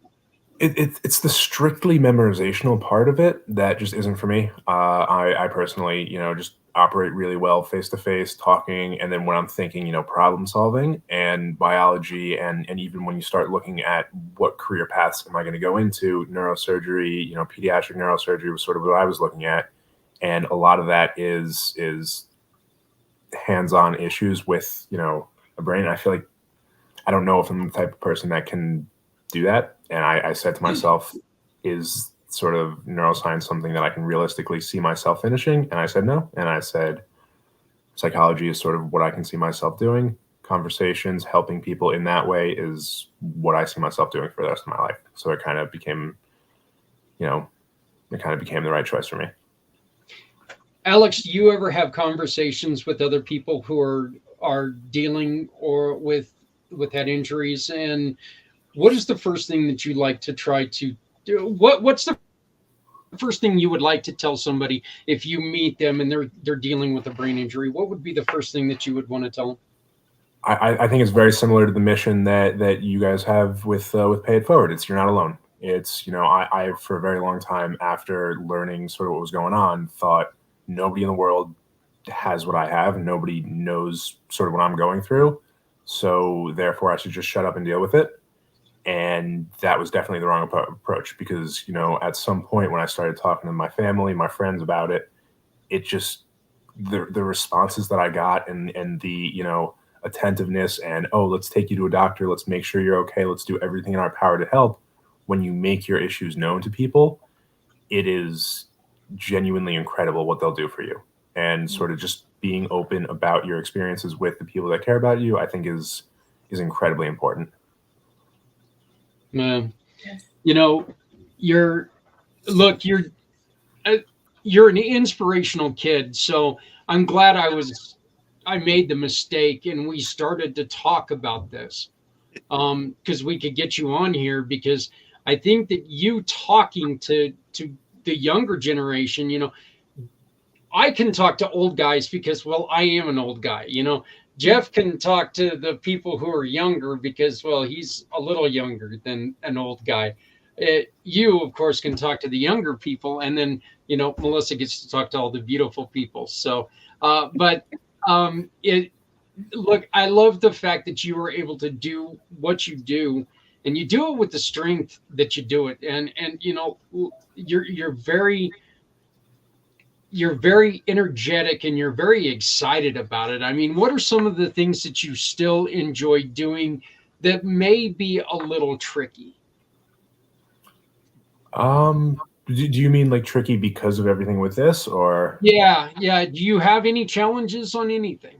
It's the strictly memorizational part of it that just isn't for me. I personally, just operate really well face-to-face talking. And then when I'm thinking, problem solving and biology, and even when you start looking at what career paths am I going to go into, neurosurgery, pediatric neurosurgery was sort of what I was looking at. And a lot of that is hands-on issues with, a brain. I feel like, I don't know if I'm the type of person that can do that. And I said to myself, is sort of neuroscience something that I can realistically see myself finishing? And I said no. And I said, psychology is sort of what I can see myself doing. Conversations, helping people in that way is what I see myself doing for the rest of my life. So it kind of became, the right choice for me. Alex, do you ever have conversations with other people who are dealing or with head injuries? And what is the first thing that you like to try to do? What's the first thing you would like to tell somebody if you meet them and they're dealing with a brain injury? What would be the first thing that you would want to tell them? I think it's very similar to the mission that you guys have with Pay It Forward. It's you're not alone. It's, I for a very long time, after learning sort of what was going on, thought nobody in the world has what I have, and nobody knows sort of what I'm going through. So therefore I should just shut up and deal with it. And that was definitely the wrong approach, because, at some point when I started talking to my family, my friends about it, it just, the responses that I got and the, attentiveness and, oh, let's take you to a doctor. Let's make sure you're okay. Let's do everything in our power to help. When you make your issues known to people, it is genuinely incredible what they'll do for you. And sort of just being open about your experiences with the people that care about you, I think is incredibly important. Yes. You're an inspirational kid. So I'm glad I made the mistake and we started to talk about this, because we could get you on here, because I think that you talking to the younger generation, I can talk to old guys because, well, I am an old guy, Jeff can talk to the people who are younger because, well, he's a little younger than an old guy. You, of course, can talk to the younger people, and then, Melissa gets to talk to all the beautiful people. So, look, I love the fact that you were able to do what you do and you do it with the strength that you do it. And you know, you're very energetic and you're very excited about it. I mean, what are some of the things that you still enjoy doing that may be a little tricky? Do you mean like tricky because of everything with this, or? Yeah. Do you have any challenges on anything?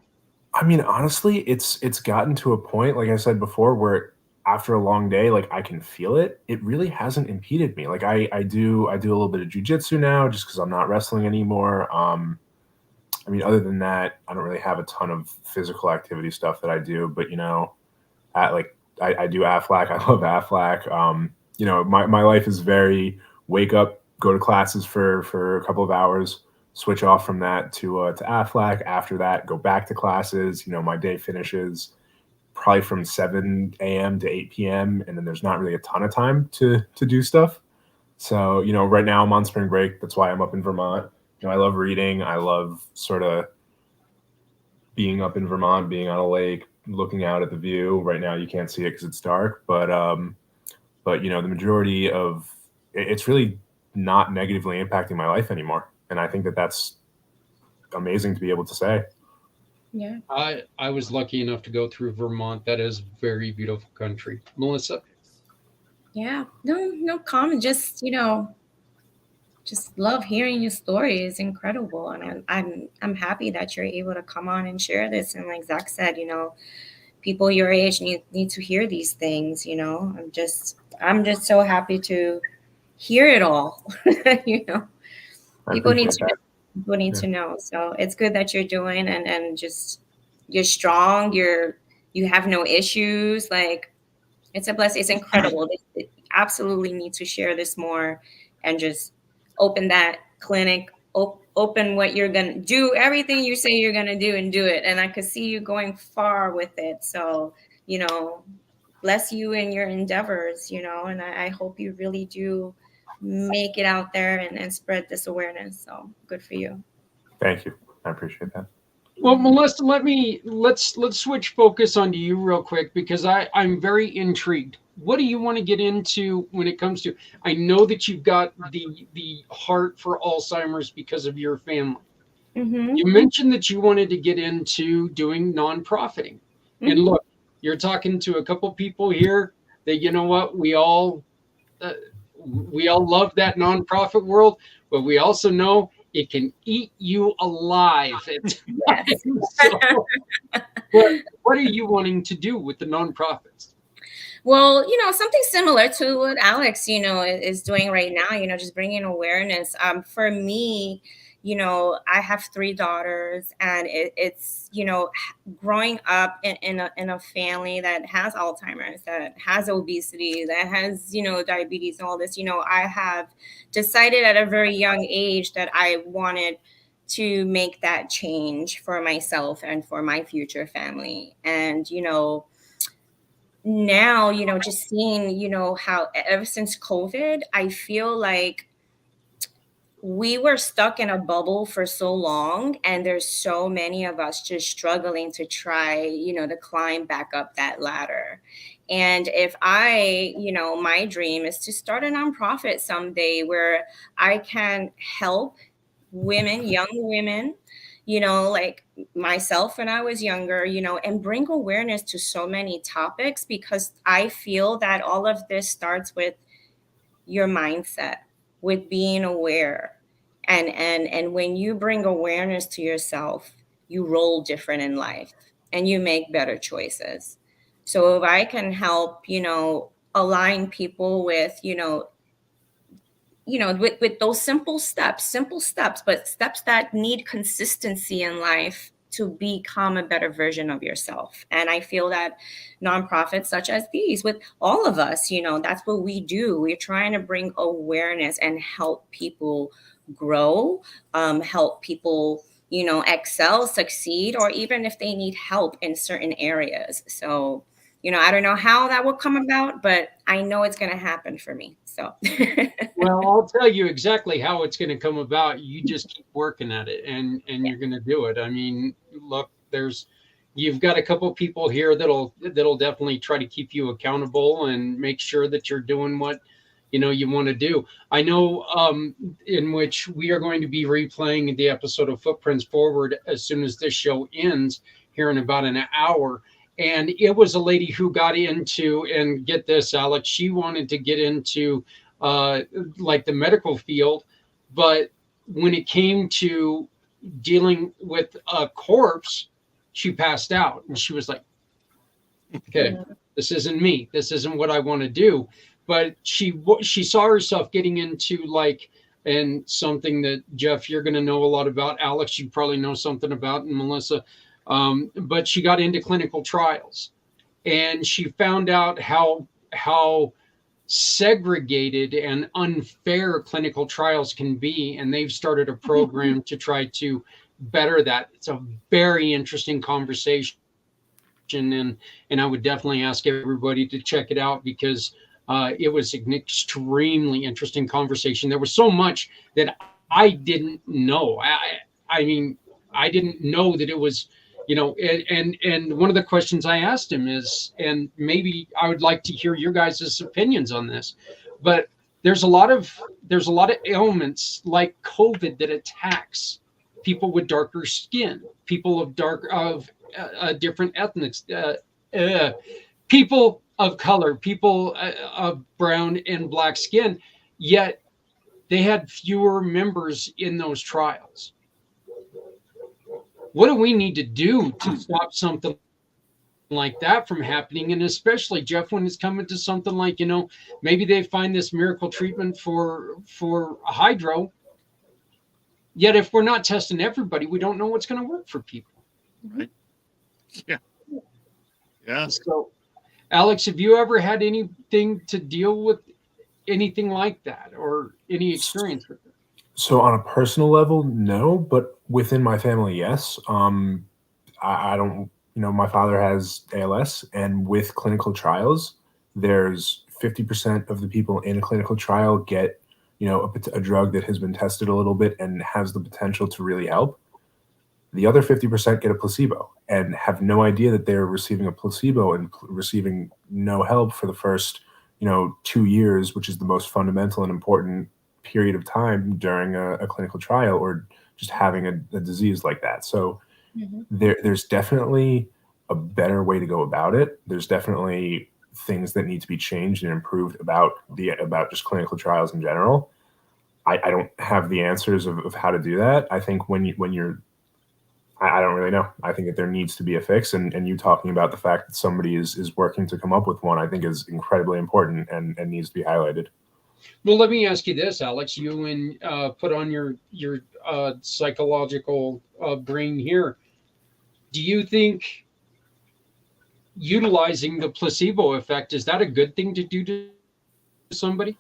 I mean, honestly, it's gotten to a point, like I said before, where after a long day, like I can feel it. It really hasn't impeded me. Like I do a little bit of jujitsu now, just because I'm not wrestling anymore. I mean, other than that, I don't really have a ton of physical activity stuff that I do. But you know, I do AFLAC. I love AFLAC. You know, my life is very wake up, go to classes for a couple of hours, switch off from that to AFLAC. After that, go back to classes. You know, my day finishes probably from 7 a.m. to 8 p.m. and then there's not really a ton of time to do stuff. So, you know, right now I'm on spring break. That's why I'm up in Vermont. You know, I love reading. I love sort of being up in Vermont, being on a lake, looking out at the view. Right now you can't see it because it's dark, but you know, the majority of it's really not negatively impacting my life anymore. And I think that that's amazing to be able to say. Yeah. I was lucky enough to go through Vermont. That is very beautiful country. Melissa? Yeah. No comment. Just, you know, just love hearing your story. It's incredible. And I'm happy that you're able to come on and share this. And like Zach said, you know, people your age need to hear these things, you know. I'm just so happy to hear it all. You know. People need to know. So it's good that you're doing and just you're strong, you have no issues. Like it's a blessing. It's incredible. They absolutely need to share this more and just open that clinic, open what you're going to do, everything you say you're going to do and do it. And I could see you going far with it. So, you know, bless you in your endeavors, you know, and I hope you really do make it out there and spread this awareness. So good for you. Thank you. I appreciate that. Well, Melissa, let's switch focus onto you real quick because I'm very intrigued. What do you want to get into when it comes to? I know that you've got the heart for Alzheimer's because of your family. Mm-hmm. You mentioned that you wanted to get into doing nonprofiting, Mm-hmm. and look, you're talking to a couple people here that you know what we all love that nonprofit world, but we also know it can eat you alive at Yes. So, what are you wanting to do with the nonprofits? Well, you know, something similar to what Alex, you know, is doing right now, you know, just bringing awareness. For me, you know, I have 3 daughters and it's, you know, growing up in a family that has Alzheimer's, that has obesity, that has, you know, diabetes and all this, you know, I have decided at a very young age that I wanted to make that change for myself and for my future family. And, you know, now, you know, just seeing, you know, how ever since COVID, I feel like we were stuck in a bubble for so long and there's so many of us just struggling to try, you know, to climb back up that ladder. And if I, you know, my dream is to start a nonprofit someday where I can help women, young women, you know, like myself when I was younger, you know, and bring awareness to so many topics because I feel that all of this starts with your mindset, with being aware. And when you bring awareness to yourself, you roll different in life and you make better choices. So if I can help, you know, align people with, with those simple steps, but steps that need consistency in life to become a better version of yourself. And I feel that nonprofits such as these, with all of us, you know, that's what we do. We're trying to bring awareness and help people grow, help people, you know, excel, succeed, or even if they need help in certain areas. So, you know, I don't know how that will come about, but I know it's going to happen for me. So, well, I'll tell you exactly how it's going to come about. You just keep working at it and you're going to do it. I mean, look, you've got a couple people here that'll definitely try to keep you accountable and make sure that you're doing what you want to do. I know in which we are going to be replaying the episode of Footprints Forward as soon as this show ends here in about an hour. And it was a lady who got into, and get this, Alex, she wanted to get into like the medical field, but when it came to dealing with a corpse, she passed out, and she was like, okay, this isn't me. This isn't what I want to do. But she saw herself getting into like, and something that Jeff, you're going to know a lot about. Alex, you probably know something about, and Melissa. But she got into clinical trials, and she found out how segregated and unfair clinical trials can be, and they've started a program to try to better that. It's a very interesting conversation, and I would definitely ask everybody to check it out, because it was an extremely interesting conversation. There was so much that I didn't know. I mean, I didn't know that it was, and one of the questions I asked him is, and maybe I would like to hear your guys' opinions on this, but there's a lot of ailments like COVID that attacks people with darker skin, people of different ethnics, people of color, people of brown and black skin, yet they had fewer members in those trials. What do we need to do to stop something like that from happening? And especially, Jeff, when it's coming to something like, maybe they find this miracle treatment for hydro, yet if we're not testing everybody, we don't know what's going to work for people. Right. Yeah. So, Alex, have you ever had anything to deal with anything like that, or any experience with it? So on a personal level, no, but within my family, yes. I don't, my father has ALS, and with clinical trials, there's 50% of the people in a clinical trial get, a drug that has been tested a little bit and has the potential to really help. The other 50% get a placebo and have no idea that they're receiving a placebo and receiving no help for the first, 2 years, which is the most fundamental and important period of time during a clinical trial, or just having a disease like that. So there's definitely a better way to go about it. There's definitely things that need to be changed and improved about just clinical trials in general. I don't have the answers of how to do that. I think when you're I don't really know. I think that there needs to be a fix, and you talking about the fact that somebody is working to come up with one, I think is incredibly important and needs to be highlighted. Well, let me ask you this, Alex. You put on your psychological brain here. Do you think utilizing the placebo effect, is that a good thing to do to somebody?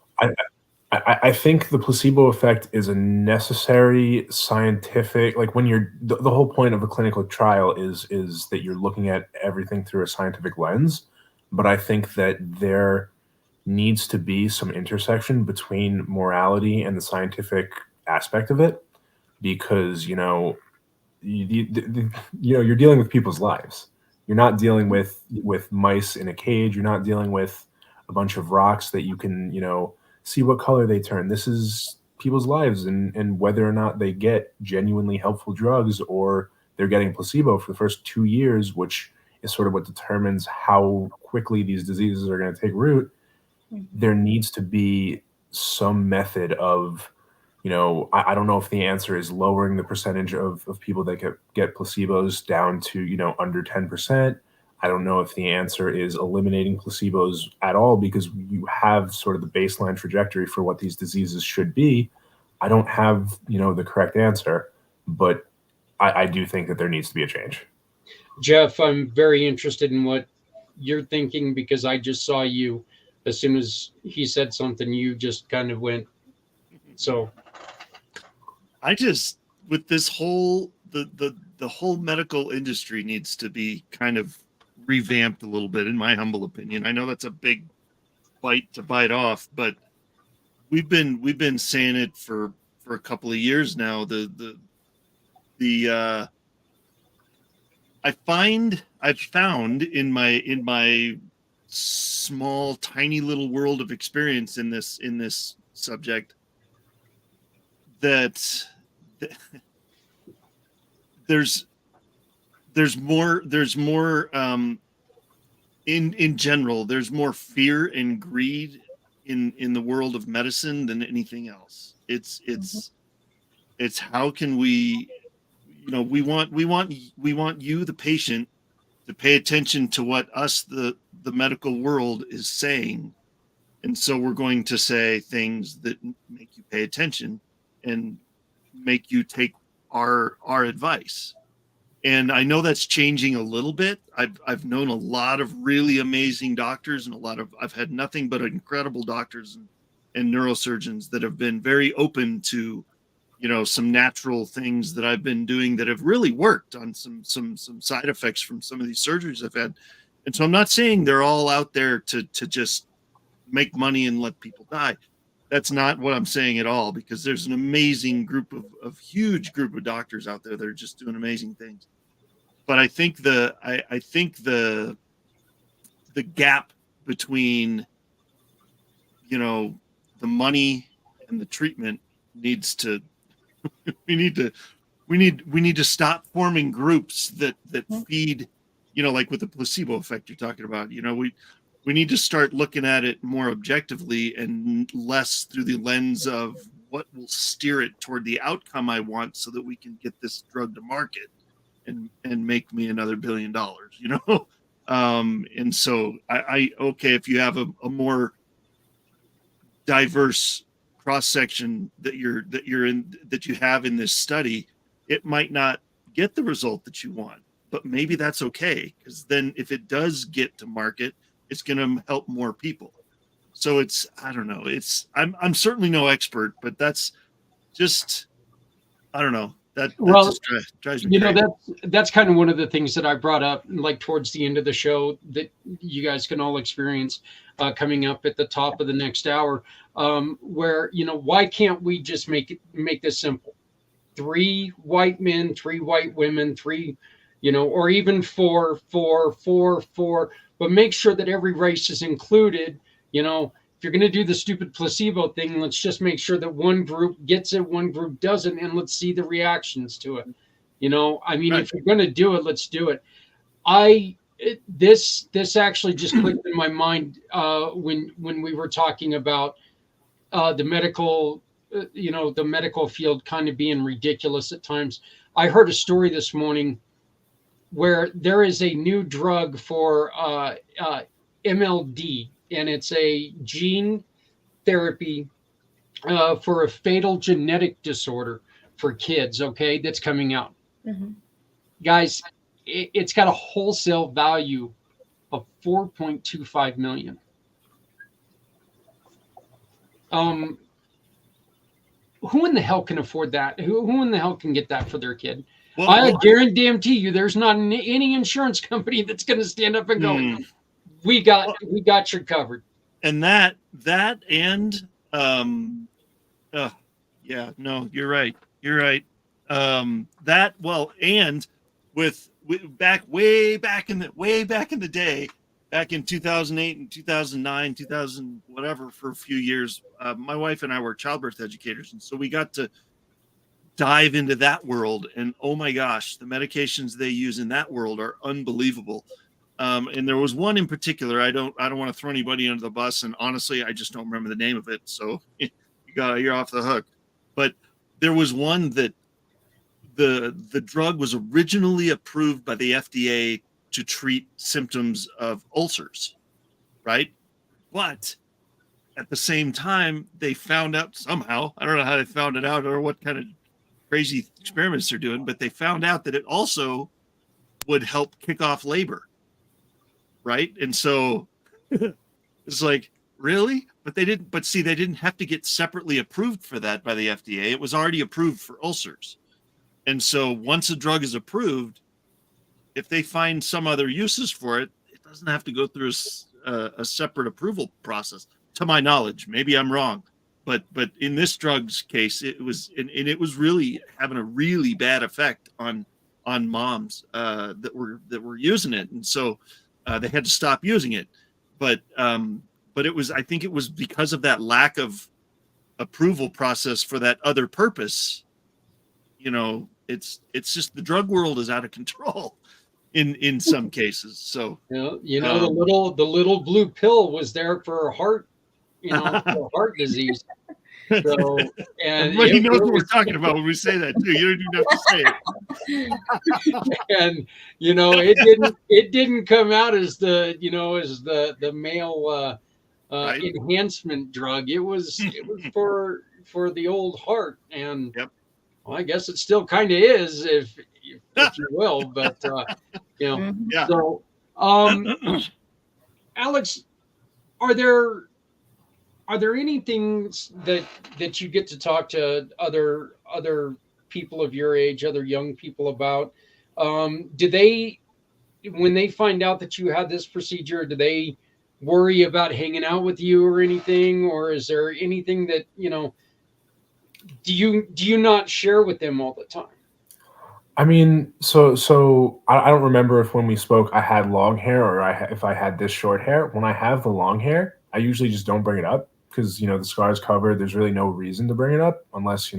I think the placebo effect is a necessary scientific, like when you're the whole point of a clinical trial is that you're looking at everything through a scientific lens. But I think that there needs to be some intersection between morality and the scientific aspect of it, because you're dealing with people's lives. You're not dealing with mice in a cage. You're not dealing with a bunch of rocks that you can see what color they turn. This is people's lives, and whether or not they get genuinely helpful drugs or they're getting placebo for the first 2 years, which is sort of what determines how quickly these diseases are going to take root. There needs to be some method of, I don't know if the answer is lowering the percentage of people that get placebos down to, under 10%. I don't know if the answer is eliminating placebos at all, because you have sort of the baseline trajectory for what these diseases should be. I don't have, the correct answer, but I do think that there needs to be a change. Jeff, I'm very interested in what you're thinking, because I just saw you, as soon as he said something, you just kind of went. So I just, with this whole, the whole medical industry needs to be kind of revamped a little bit, in my humble opinion. I know that's a big bite to bite off, but we've been saying it for I've found in my small, tiny little world of experience in this subject that there's more in general, there's more fear and greed in the world of medicine than anything else. It's how can we, we want you, the patient, to pay attention to what us, the medical world, is saying. And so we're going to say things that make you pay attention and make you take our advice. And I know that's changing a little bit. I've known a lot of really amazing doctors, and I've had nothing but incredible doctors and neurosurgeons that have been very open to, some natural things that I've been doing that have really worked on some side effects from some of these surgeries I've had. And so I'm not saying they're all out there to just make money and let people die. That's not what I'm saying at all, because there's an amazing group of huge group of doctors out there that are just doing amazing things. But I think the gap between, the money and the treatment needs to, we need to stop forming groups that feed, like with the placebo effect you're talking about. We need to start looking at it more objectively and less through the lens of what will steer it toward the outcome I want, so that we can get this drug to market and make me another $1 billion, and so I okay, if you have a more diverse cross section that you have in this study, it might not get the result that you want, but maybe that's okay, because then if it does get to market, it's going to help more people. So I don't know. I'm certainly no expert, but that's just, I don't know. That just drives me crazy. That's kind of one of the things that I brought up, like towards the end of the show, that you guys can all experience coming up at the top of the next hour, where, why can't we just make this simple? 3 white men, 3 white women, 3, or even 4, but make sure that every race is included. If you're going to do the stupid placebo thing, let's just make sure that one group gets it, one group doesn't, and let's see the reactions to it. Right. If you're going to do it, let's do it. This actually just clicked in my mind when we were talking about the medical, the medical field kind of being ridiculous at times. I heard a story this morning where there is a new drug for MLD, and it's a gene therapy for a fatal genetic disorder for kids, okay, that's coming out. Mm-hmm. Guys, it's got a wholesale value of $4.25 million. Who in the hell can afford that? Who in the hell can get that for their kid? Well, I guarantee you there's not any insurance company that's going to stand up and go, we got you covered. And that and yeah, no, you're right. And with way back in the day, back in 2008 and 2009, 2000 whatever, for a few years, my wife and I were childbirth educators, and so we got to dive into that world. And oh my gosh, the medications they use in that world are unbelievable. And there was one in particular. I don't want to throw anybody under the bus, and honestly, I just don't remember the name of it. So you're off the hook. But there was one that the drug was originally approved by the FDA to treat symptoms of ulcers, right? But at the same time, they found out somehow, I don't know how they found it out or what kind of crazy experiments they're doing, but they found out that it also would help kick off labor, right? And so it's like, really? But they didn't have to get separately approved for that by the FDA. It was already approved for ulcers. And so once a drug is approved, if they find some other uses for it, it doesn't have to go through a separate approval process, to my knowledge. Maybe I'm wrong, but in this drug's case, it was, and it was really having a really bad effect on on moms that were using it, and so they had to stop using it. But I think it was because of that lack of approval process for that other purpose. It's just the drug world is out of control in some cases. So the little blue pill was there for heart, for heart disease. So, and everybody knows what we're talking about when we say that too. You don't even have to say it. And it didn't come out as the male right? enhancement drug. It was for the old heart, and Yep. well, I guess it still kind of is, if you will. But Yeah. So, Alex, are there any things that you get to talk to other people of your age, other young people about? Do they, when they find out that you had this procedure, do they worry about hanging out with you or anything? Or is there anything that, do you not share with them all the time? I mean, so I don't remember if when we spoke I had long hair or if I had this short hair. When I have the long hair, I usually just don't bring it up because the scar's covered. There's really no reason to bring it up unless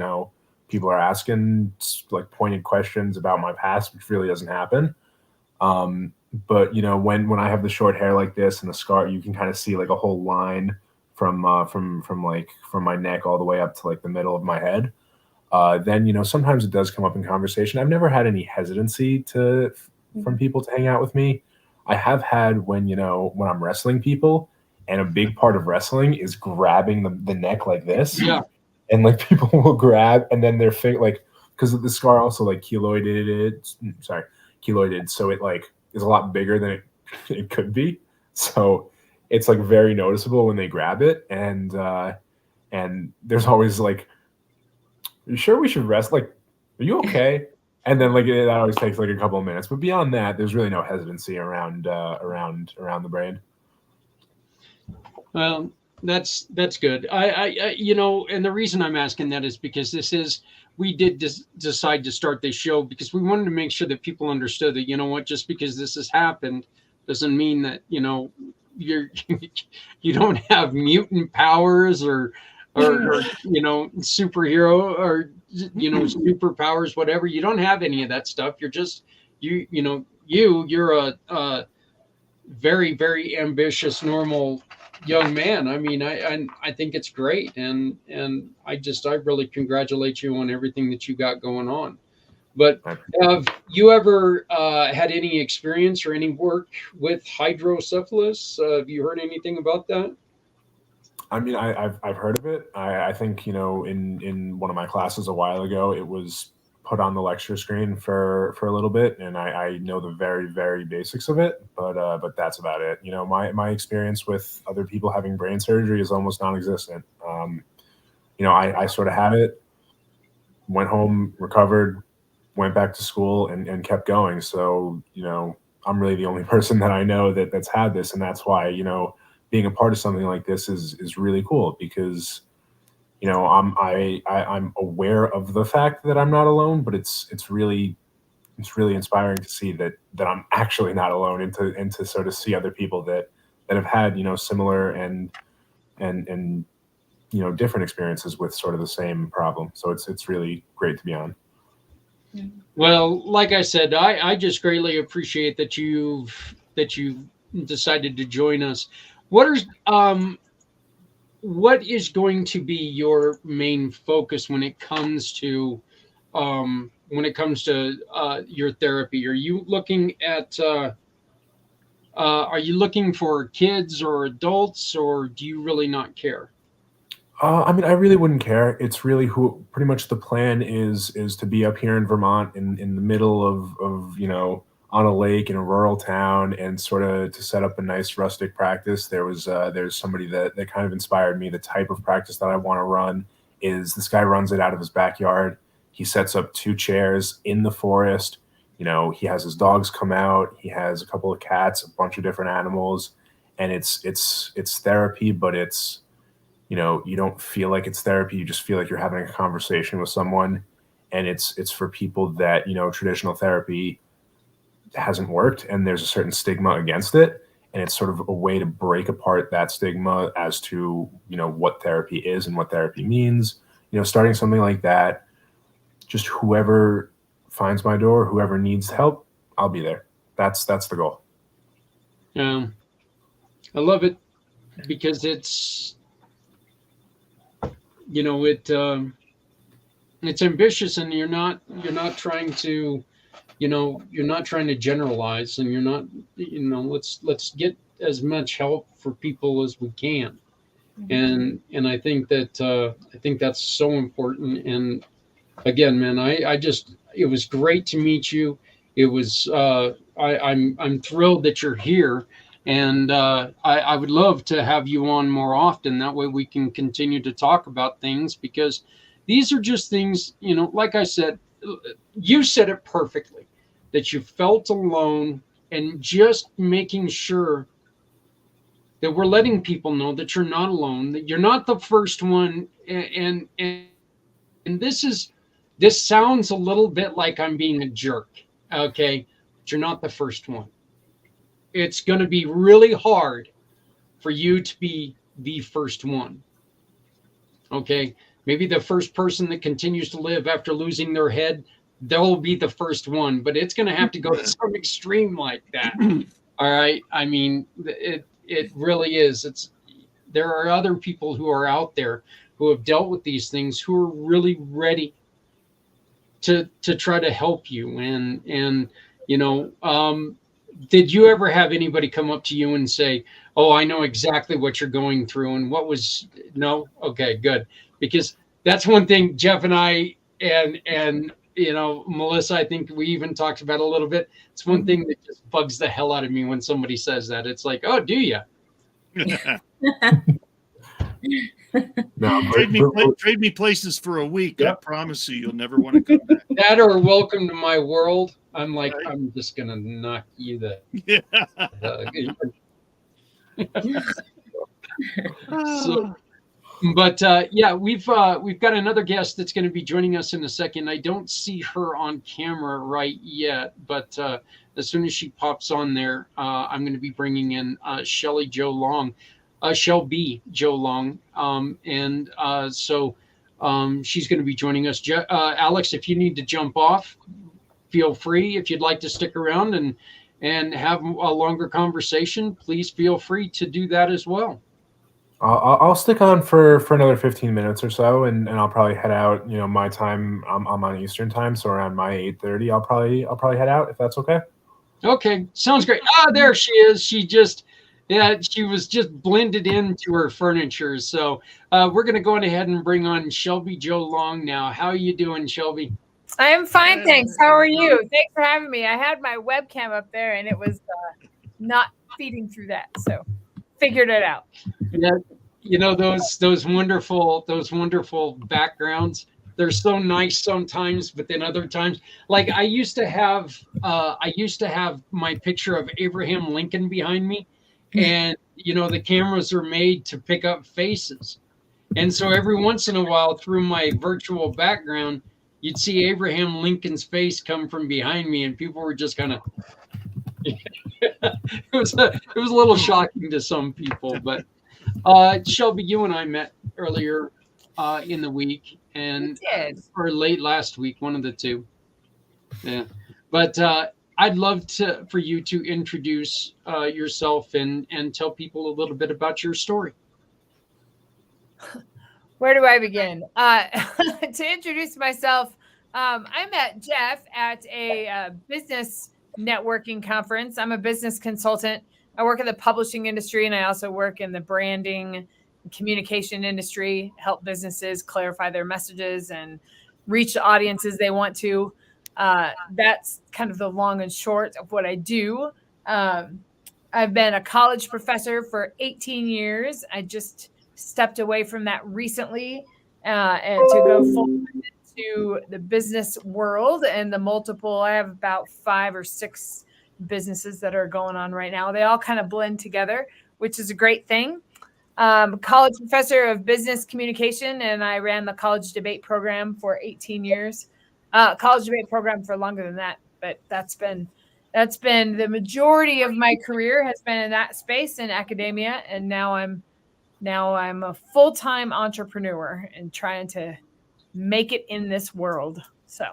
people are asking like pointed questions about my past, which really doesn't happen. But when I have the short hair like this and the scar, you can kind of see like a whole line from my neck all the way up to like the middle of my head. Then sometimes it does come up in conversation. I've never had any hesitancy from people to hang out with me. I have had when I'm wrestling people, and a big part of wrestling is grabbing the neck like this. Yeah. And like people will grab, and then their finger, like, because the scar also like keloided, so it like is a lot bigger than it could be. So it's like very noticeable when they grab it, and there's always like, "Are you sure we should rest? Like, are you okay?" And then like that always takes like a couple of minutes. But beyond that, there's really no hesitancy around the brain. Well, that's good. I and the reason I'm asking that is because we did decide to start this show because we wanted to make sure that people understood that, just because this has happened doesn't mean that, you're, you don't have mutant powers or superhero or, superpowers, whatever. You don't have any of that stuff. You're just, you're a very, very ambitious, normal young man. I mean, I think it's great, and I really congratulate you on everything that you got going on. But have you ever had any experience or any work with hydrocephalus? Have you heard anything about that? I mean, I've heard of it. I think in one of my classes a while ago, it was put on the lecture screen for a little bit, and I know the very, very basics of it, but that's about it. My experience with other people having brain surgery is almost non-existent. I sort of had it, went home, recovered, went back to school, and kept going. So I'm really the only person that I know that's had this, and that's why being a part of something like this is really cool because I'm aware of the fact that I'm not alone, but it's really inspiring to see that I'm actually not alone, and to sort of see other people that have had similar and different experiences with sort of the same problem. So it's really great to be on. Well, like I said, I just greatly appreciate that you've decided to join us. What is going to be your main focus when it comes to your therapy? Are you looking at are you looking for kids or adults, or do you really not care? I mean, I really wouldn't care. It's really pretty much the plan is to be up here in Vermont in the middle of on a lake in a rural town, and sort of to set up a nice rustic practice. There's somebody that kind of inspired me. The type of practice that I want to run is this guy runs it out of his backyard. He sets up 2 chairs in the forest. He has his dogs come out. He has a couple of cats, a bunch of different animals, and it's therapy, but it's you don't feel like it's therapy. You just feel like you're having a conversation with someone. and it's for people that, you know, traditional therapy hasn't worked and there's a certain stigma against it, and it's sort of a way to break apart that stigma as to, you know, what therapy is and what therapy means. You know, starting something like that, just whoever finds my door, whoever needs help, I'll be there. That's the goal. I love it because it's, you know, it's ambitious, and you're not trying to, you know, you're not trying to generalize, and you're not, you know, let's get as much help for people as we can. And I think that's so important. And again, man, I just, it was great to meet you. It was I'm thrilled that you're here, and I would love to have you on more often. That way we can continue to talk about things, because these are just things, you know, like I said, you said it perfectly, that you felt alone, and just making sure that we're letting people know that you're not alone, that you're not the first one. And this sounds a little bit like I'm being a jerk. Okay. But you're not the first one. It's going to be really hard for you to be the first one. Okay. Maybe the first person that continues to live after losing their head, they'll be the first one, but it's going to have to go to some extreme like that. All right. I mean, it really is. There are other people who are out there who have dealt with these things, who are really ready to try to help you. And you know, did you ever have anybody come up to you and say, "Oh, I know exactly what you're going through"? And what was, no? Okay, good. Because that's one thing Jeff and I, and you know, Melissa, I think we even talked about a little bit. It's one thing that just bugs the hell out of me when somebody says that. It's like, "Oh, do you?" No, trade me places for a week. I promise you'll never want to come back. That or welcome to my world. I'm like, right. I'm just gonna knock you the. So, but yeah, we've got another guest that's going to be joining us in a second. I don't see her on camera right yet, but as soon as she pops on there, I'm going to be bringing in Shelby Joe Long, and so she's going to be joining us. Alex, if you need to jump off, feel free. If you'd like to stick around and have a longer conversation, please feel free to do that as well. I'll stick on for another 15 minutes or so, and I'll probably head out. You know, my time, I'm on Eastern time, so around my 8:30, I'll probably head out, if that's okay. Okay, sounds great. There she is. She was just blended into her furniture. So we're going to go ahead and bring on Shelby Joe Long now. How are you doing, Shelby? I am fine, thanks. How are you? Thanks for having me. I had my webcam up there, and it was not feeding through that, so figured it out. Yeah, you know, those wonderful backgrounds. They're so nice sometimes, but then other times, like I used to have my picture of Abraham Lincoln behind me, and you know, the cameras are made to pick up faces, and so every once in a while through my virtual background, you'd see Abraham Lincoln's face come from behind me, and people were just kind of. It was a little shocking to some people, but Shelby, you and I met earlier in the week, or late last week, one of the two. Yeah, but I'd love for you to introduce yourself and tell people a little bit about your story. Where do I begin? To introduce myself, I met Jeff at a business networking conference. I'm a business consultant. I work in the publishing industry, and I also work in the branding and communication industry, help businesses clarify their messages and reach the audiences they want to. That's kind of the long and short of what I do. I've been a college professor for 18 years. I just stepped away from that recently and to go full into the business world and the multiple. I have about 5 or 6 businesses that are going on right now. They all kind of blend together, which is a great thing. College professor of business communication, and I ran the college debate program for 18 years. college debate program for longer than that, but that's been the majority of my career has been in that space in academia, and now I'm a full-time entrepreneur and trying to make it in this world. So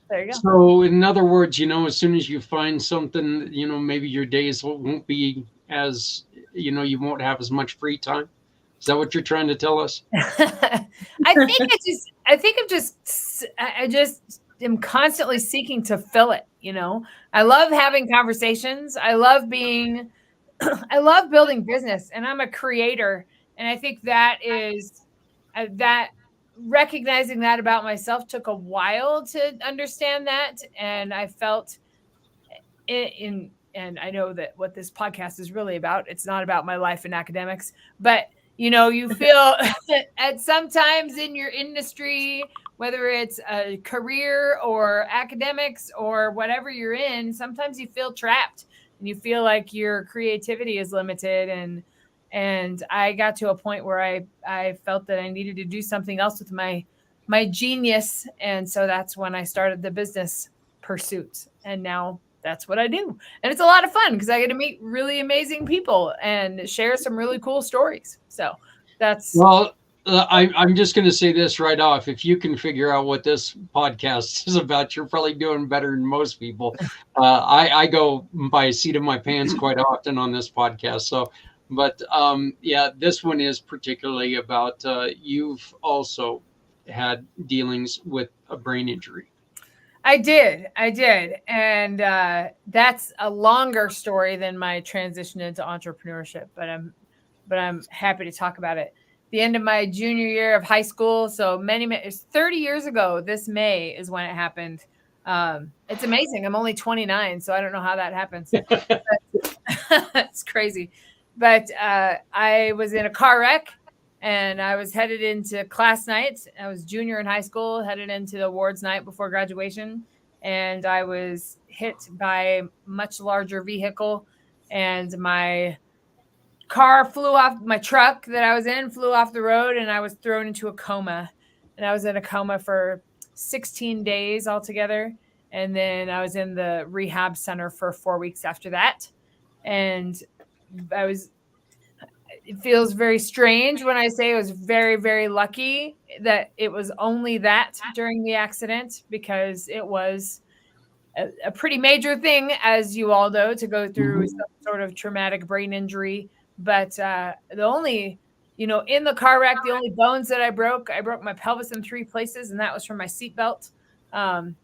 there you go. So in other words, as soon as you find something, maybe your days won't be as, you won't have as much free time. Is that what you're trying to tell us? I just am constantly seeking to fill it. I love having conversations. I love building business, and I'm a creator. And I think that is that recognizing that about myself took a while to understand that. And I felt and I know that what this podcast is really about, it's not about my life in academics, but you feel at sometimes in your industry, whether it's a career or academics or whatever you're in, sometimes you feel trapped and you feel like your creativity is limited. And I got to a point where I felt that I needed to do something else with my genius. And so that's when I started the business pursuit. And now that's what I do. And it's a lot of fun because I get to meet really amazing people and share some really cool stories. So that's... Well, I'm just going to say this right off. If you can figure out what this podcast is about, you're probably doing better than most people. I go by a seat of my pants quite often on this podcast. So, but yeah, this one is particularly about you've also had dealings with a brain injury. I did. And that's a longer story than my transition into entrepreneurship, but I'm happy to talk about it. The end of my junior year of high school. So it's 30 years ago. This May is when it happened. It's amazing. I'm only 29, so I don't know how that happens. It's crazy. But I was in a car wreck. And I was headed into class night. I was junior in high school, headed into the awards night before graduation. And I was hit by a much larger vehicle. And my car flew off, my truck that I was in flew off the road. And I was thrown into a coma. And I was in a coma for 16 days altogether. And then I was in the rehab center for 4 weeks after that. And it feels very strange when I say I was very, very lucky that it was only that during the accident, because it was a pretty major thing, as you all know, to go through some sort of traumatic brain injury. But the only, in the car wreck, the only bones that I broke my pelvis in 3 places, and that was from my seatbelt. And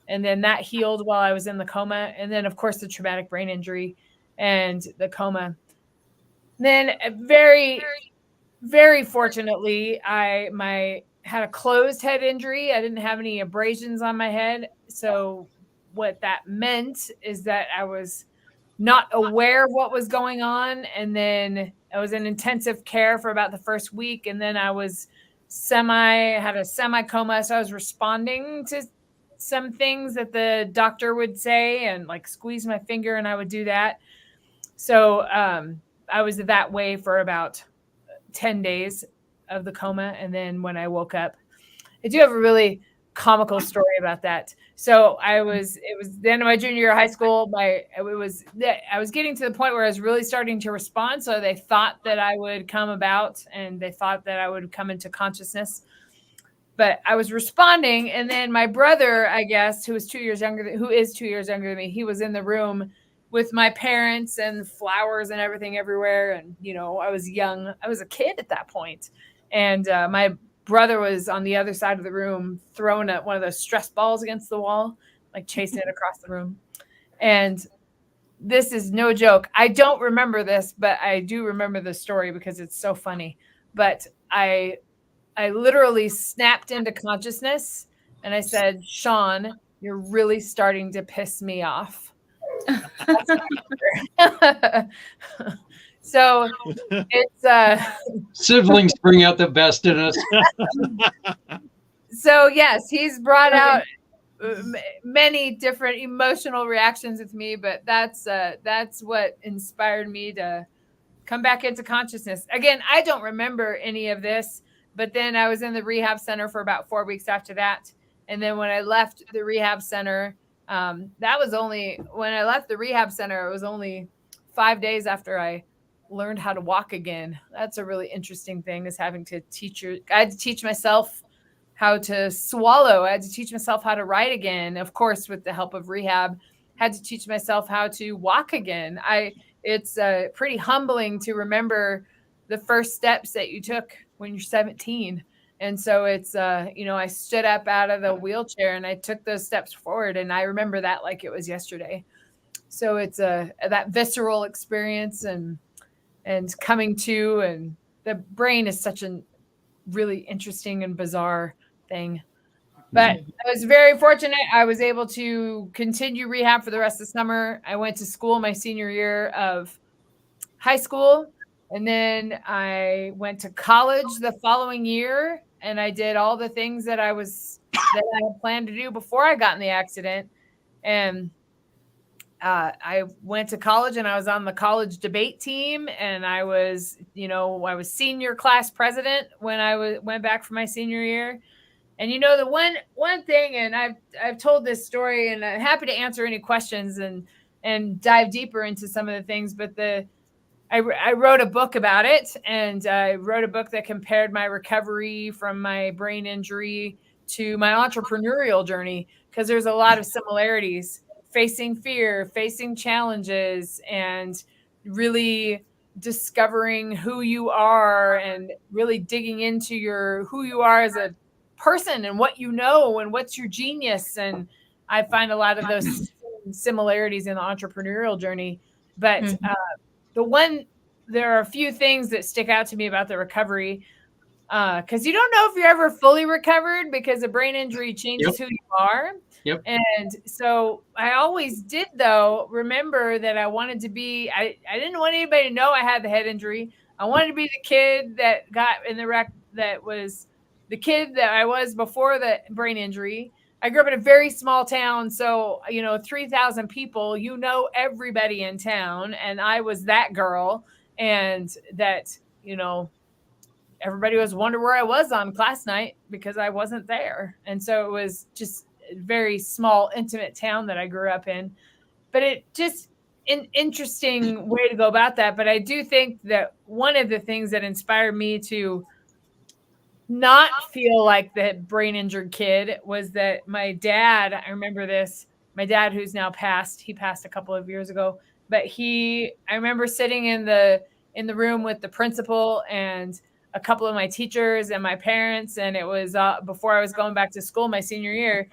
then that healed while I was in the coma. And then, of course, the traumatic brain injury and the coma. Then very, very fortunately, I had a closed head injury. I didn't have any abrasions on my head. So what that meant is that I was not aware of what was going on. And then I was in intensive care for about the first week. And then I was had a semi-coma. So I was responding to some things that the doctor would say and like squeeze my finger, and I would do that. So, I was that way for about 10 days of the coma. And then when I woke up, I do have a really comical story about that. So it was the end of my junior year of high school. I was getting to the point where I was really starting to respond. So they thought that I would come about, and they thought that I would come into consciousness, but I was responding. And then my brother, I guess, who is 2 years younger than me, he was in the room with my parents and flowers and everything everywhere. And, I was young. I was a kid at that point. And my brother was on the other side of the room throwing one of those stress balls against the wall, like chasing it across the room. And this is no joke. I don't remember this, but I do remember the story because it's so funny. But I literally snapped into consciousness and I said, "Sean, you're really starting to piss me off." So it's siblings bring out the best in us. So yes, he's brought out many different emotional reactions with me, but that's what inspired me to come back into consciousness. Again, I don't remember any of this, but then I was in the rehab center for about 4 weeks after that. And then when I left the rehab center, that was only when I left the rehab center, it was only 5 days after I learned how to walk again. That's a really interesting thing, is having to I had to teach myself how to swallow. I had to teach myself how to write again, of course, with the help of rehab. Had to teach myself how to walk again. It's pretty humbling to remember the first steps that you took when you're 17. And so it's, I stood up out of the wheelchair and I took those steps forward. And I remember that like it was yesterday. So it's that visceral experience and coming to, and the brain is such a really interesting and bizarre thing. But I was very fortunate. I was able to continue rehab for the rest of the summer. I went to school my senior year of high school. And then I went to college the following year, and I did all the things that I had planned to do before I got in the accident. And I went to college and I was on the college debate team, and I was senior class president when I went back for my senior year. And the one thing, and I've told this story, and I'm happy to answer any questions and dive deeper into some of the things, but I wrote a book about it, and I wrote a book that compared my recovery from my brain injury to my entrepreneurial journey, because there's a lot of similarities. Facing fear, facing challenges, and really discovering who you are, and really digging into who you are as a person, and what you know, and what's your genius. And I find a lot of those similarities in the entrepreneurial journey. But there are a few things that stick out to me about the recovery, because you don't know if you're ever fully recovered, because a brain injury changes who you are. Yep. And so I always did, though, remember that I wanted to be, I didn't want anybody to know I had the head injury. I wanted to be the kid that got in the wreck, that was the kid that I was before the brain injury. I grew up in a very small town. So, 3,000 people, everybody in town. And I was that girl, and that, everybody was wondering where I was on class night because I wasn't there. And so it was just a very small, intimate town that I grew up in. But it just an interesting way to go about that. But I do think that one of the things that inspired me to not feel like the brain injured kid was that my dad, I remember this, my dad, who's now passed, he passed a couple of years ago, but I remember sitting in the room with the principal and a couple of my teachers and my parents. And it was before I was going back to school my senior year.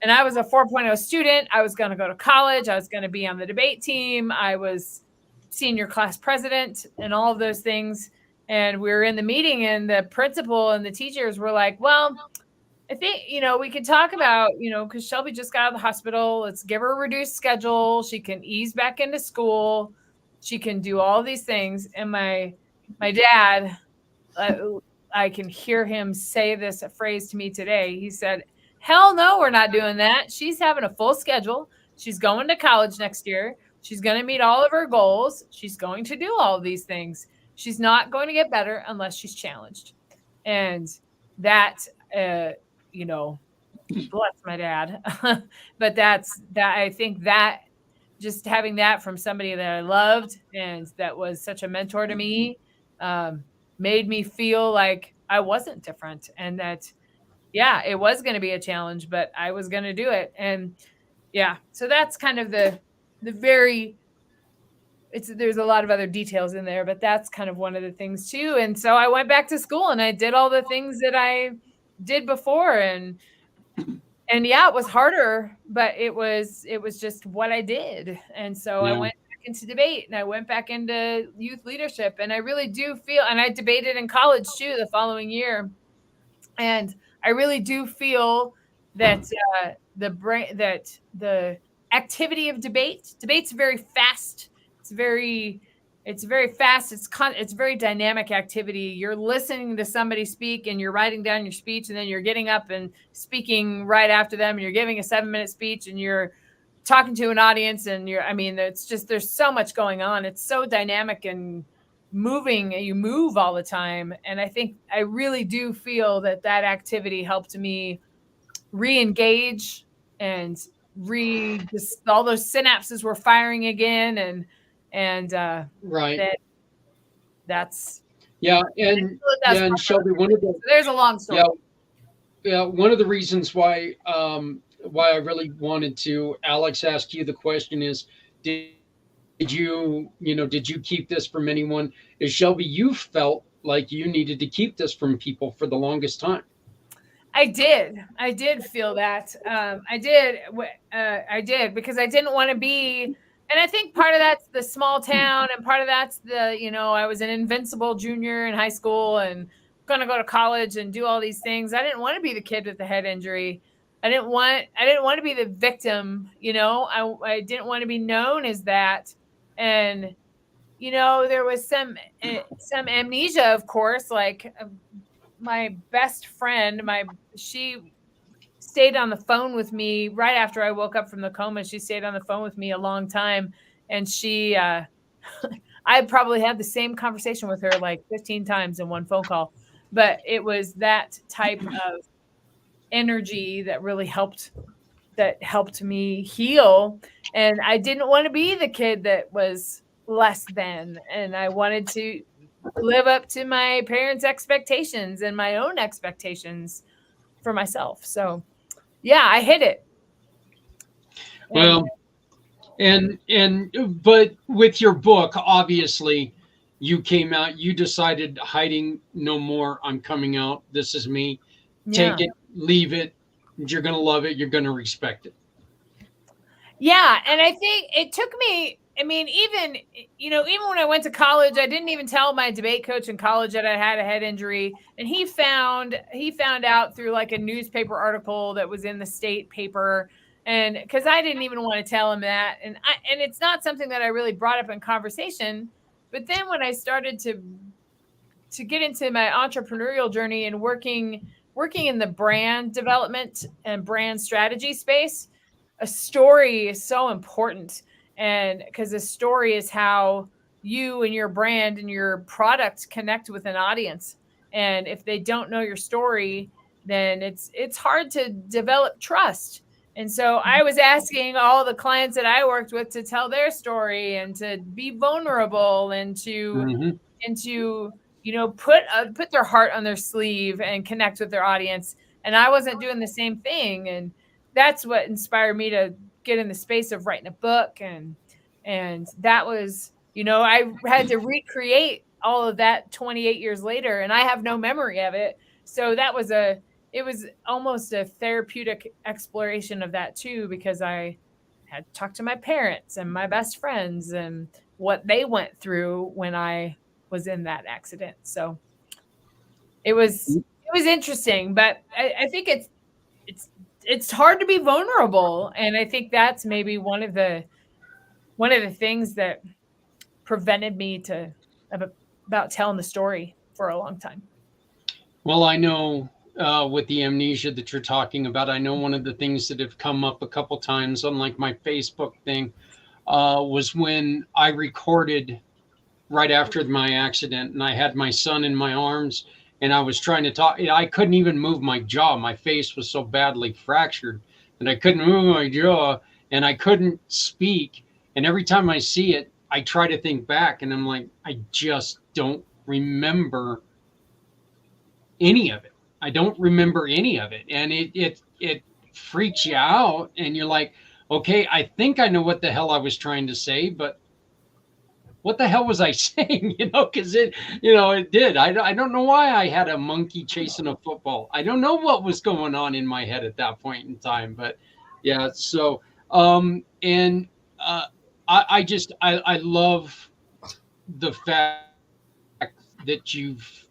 And I was a 4.0 student. I was going to go to college. I was going to be on the debate team. I was senior class president and all of those things. And we were in the meeting, and the principal and the teachers were like, well, I think, we could talk about, because Shelby just got out of the hospital. Let's give her a reduced schedule. She can ease back into school. She can do all these things. And my dad, I can hear him say this phrase to me today. He said, hell no, we're not doing that. She's having a full schedule. She's going to college next year. She's going to meet all of her goals. She's going to do all of these things. She's not going to get better unless she's challenged. And that, bless my dad. But I think that just having that from somebody that I loved and that was such a mentor to me, made me feel like I wasn't different, and that, it was going to be a challenge, but I was going to do it. And so that's kind of there's a lot of other details in there, but that's kind of one of the things too. And so I went back to school and I did all the things that I did before, and it was harder, but it was just what I did. And so I went back into debate, and I went back into youth leadership, and I really do feel, and I debated in college too the following year. And I really do feel that the activity of debate's very fast. It's very fast. It's very dynamic activity. You're listening to somebody speak, and you're writing down your speech, and then you're getting up and speaking right after them, and you're giving a 7-minute speech, and you're talking to an audience, and it's just, there's so much going on. It's so dynamic and moving, and you move all the time. And I think I really do feel that activity helped me re-engage and just all those synapses were firing again, and Right. that's And that's and Shelby, one of the so there's a long story. one of the reasons why I really wanted to, Alex, ask you the question is, did did you keep this from anyone? Is Shelby, you felt like you needed to keep this from people for the longest time? I did feel that. I did because I didn't want to be, and I think part of that's the small town, and part of that's I was an invincible junior in high school and going to go to college and do all these things. I didn't want to be the kid with the head injury. I didn't want to be the victim. I didn't want to be known as that. And there was some amnesia, of course, like my best friend, she stayed on the phone with me right after I woke up from the coma. She stayed on the phone with me a long time. And she, I probably had the same conversation with her like 15 times in one phone call, but it was that type of energy that really helped me heal. And I didn't want to be the kid that was less than, and I wanted to live up to my parents' expectations and my own expectations for myself. So yeah, I hit it. Well, but with your book, obviously you came out, you decided hiding no more. I'm coming out. This is me. Take it, leave it. You're going to love it. You're going to respect it. Yeah. And I think it took me, even when I went to college, I didn't even tell my debate coach in college that I had a head injury. And he found out through like a newspaper article that was in the state paper. And because I didn't even want to tell him that. And it's not something that I really brought up in conversation. But then when I started to get into my entrepreneurial journey and working in the brand development and brand strategy space, a story is so important. And because a story is how you and your brand and your product connect with an audience. And if they don't know your story, then it's hard to develop trust. And so I was asking all the clients that I worked with to tell their story and to be vulnerable and to put their heart on their sleeve and connect with their audience. And I wasn't doing the same thing. And that's what inspired me to get in the space of writing a book. And that was, I had to recreate all of that 28 years later, and I have no memory of it. So it was almost a therapeutic exploration of that too, because I had talked to my parents and my best friends and what they went through when I was in that accident. So it was interesting, but I think it's hard to be vulnerable. And I think that's maybe one of the things that prevented me about telling the story for a long time. Well, I know with the amnesia that you're talking about, I know one of the things that have come up a couple times on like my Facebook thing was when I recorded right after my accident, and I had my son in my arms, and I was trying to talk. I couldn't even move my jaw. My face was so badly fractured that I couldn't move my jaw, and I couldn't speak. And every time I see it, I try to think back, and I'm like, I just don't remember any of it. I don't remember any of it. And it freaks you out, and you're like, okay, I think I know what the hell I was trying to say, but what the hell was I saying? Because it did. I don't know why I had a monkey chasing a football. I don't know what was going on in my head at that point in time. But yeah, so I love the fact that you've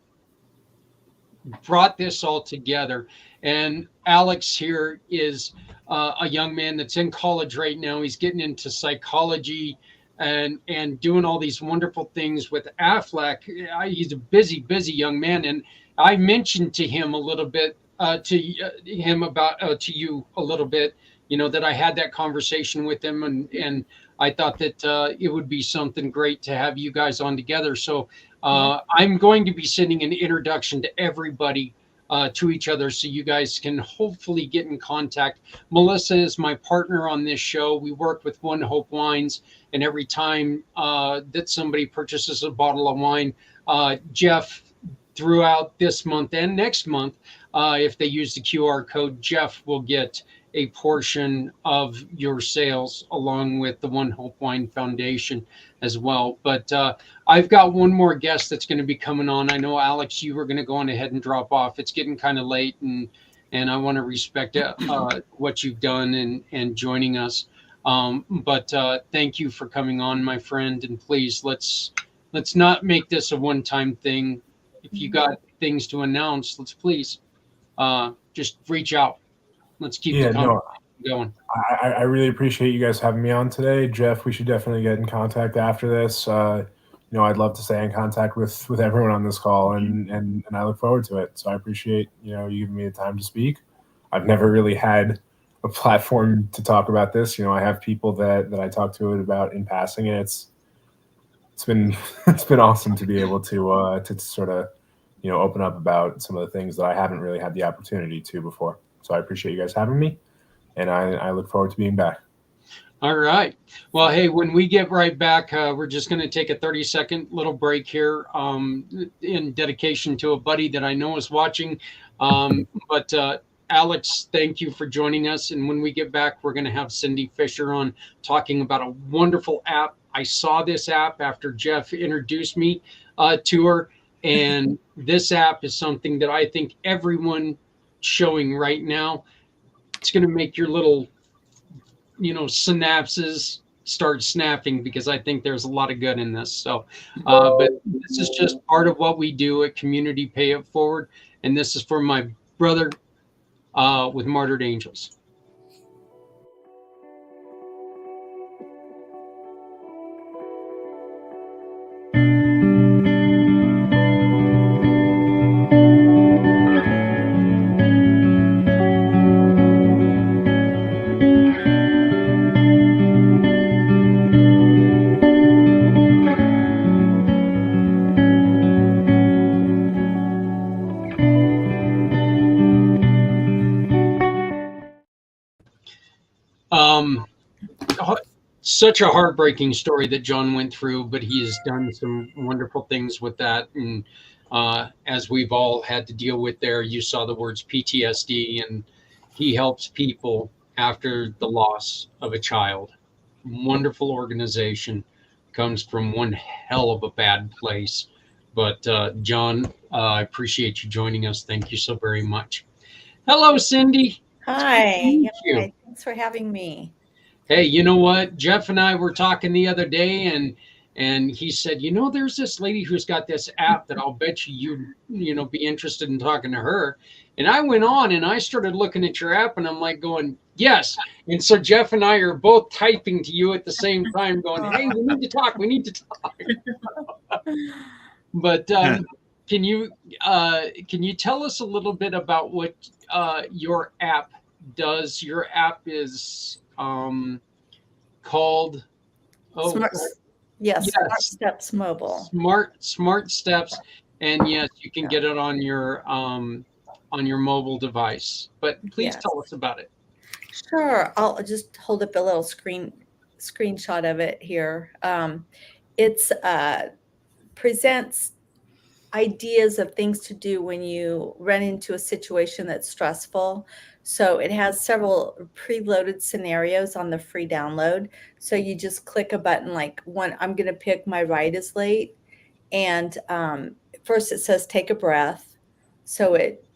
brought this all together. And Alex here is a young man that's in college right now. He's getting into psychology and doing all these wonderful things with AFLAC. He's a busy young man. And I mentioned to him a little bit, to you a little bit, that I had that conversation with him. And I thought that it would be something great to have you guys on together. So I'm going to be sending an introduction to everybody to each other so you guys can hopefully get in contact. Melissa is my partner on this show. We work with One Hope Wines, and every time that somebody purchases a bottle of wine, Jeff, throughout this month and next month, if they use the QR code, Jeff will get a portion of your sales along with the One Hope Wine Foundation as well. But I've got one more guest that's going to be coming on. I know, Alex, you were going to go on ahead and drop off. It's getting kind of late, and I want to respect what you've done and joining us. But thank you for coming on, my friend. And please, let's not make this a one-time thing. If you got things to announce, let's please just reach out. Let's keep the conversation going. I really appreciate you guys having me on today. Jeff, we should definitely get in contact after this. I'd love to stay in contact with everyone on this call, and I look forward to it. So I appreciate, you giving me the time to speak. I've never really had a platform to talk about this. I have people that I talk to it about in passing, and it's been awesome to be able to sort of, open up about some of the things that I haven't really had the opportunity to before. So I appreciate you guys having me, and I look forward to being back. All right. Well, hey, when we get right back, we're just going to take a 30-second little break here in dedication to a buddy that I know is watching. But Alex, thank you for joining us. And when we get back, we're going to have Cindy Fisher on talking about a wonderful app. I saw this app after Jeff introduced me to her. And this app is something that I think everyone showing right now, it's going to make your little synapses start snapping, because I think there's a lot of good in this. So but this is just part of what we do at Community Pay It Forward, and this is for my brother with Martyred Angels. Such a heartbreaking story that John went through, but he has done some wonderful things with that. And as we've all had to deal with there, you saw the words PTSD, and he helps people after the loss of a child. Wonderful organization, comes from one hell of a bad place. But John, I appreciate you joining us. Thank you so very much. Hello, Cindy. Hi. Hi. Thanks for having me. Hey, you know what? Jeff and I were talking the other day, and he said, there's this lady who's got this app that I'll bet you'd be interested in talking to her. And I went on and I started looking at your app, and I'm like going, yes. And so Jeff and I are both typing to you at the same time going, hey, we need to talk. But can you tell us a little bit about what your app does? Your app is called Smart Steps Mobile. Smart Steps, and yes, you can get it on your mobile device. But please tell us about it. Sure, I'll just hold up a little screenshot of it here. It's presents ideas of things to do when you run into a situation that's stressful. So it has several preloaded scenarios on the free download. So you just click a button like one, I'm going to pick my ride is late. And first it says take a breath. So it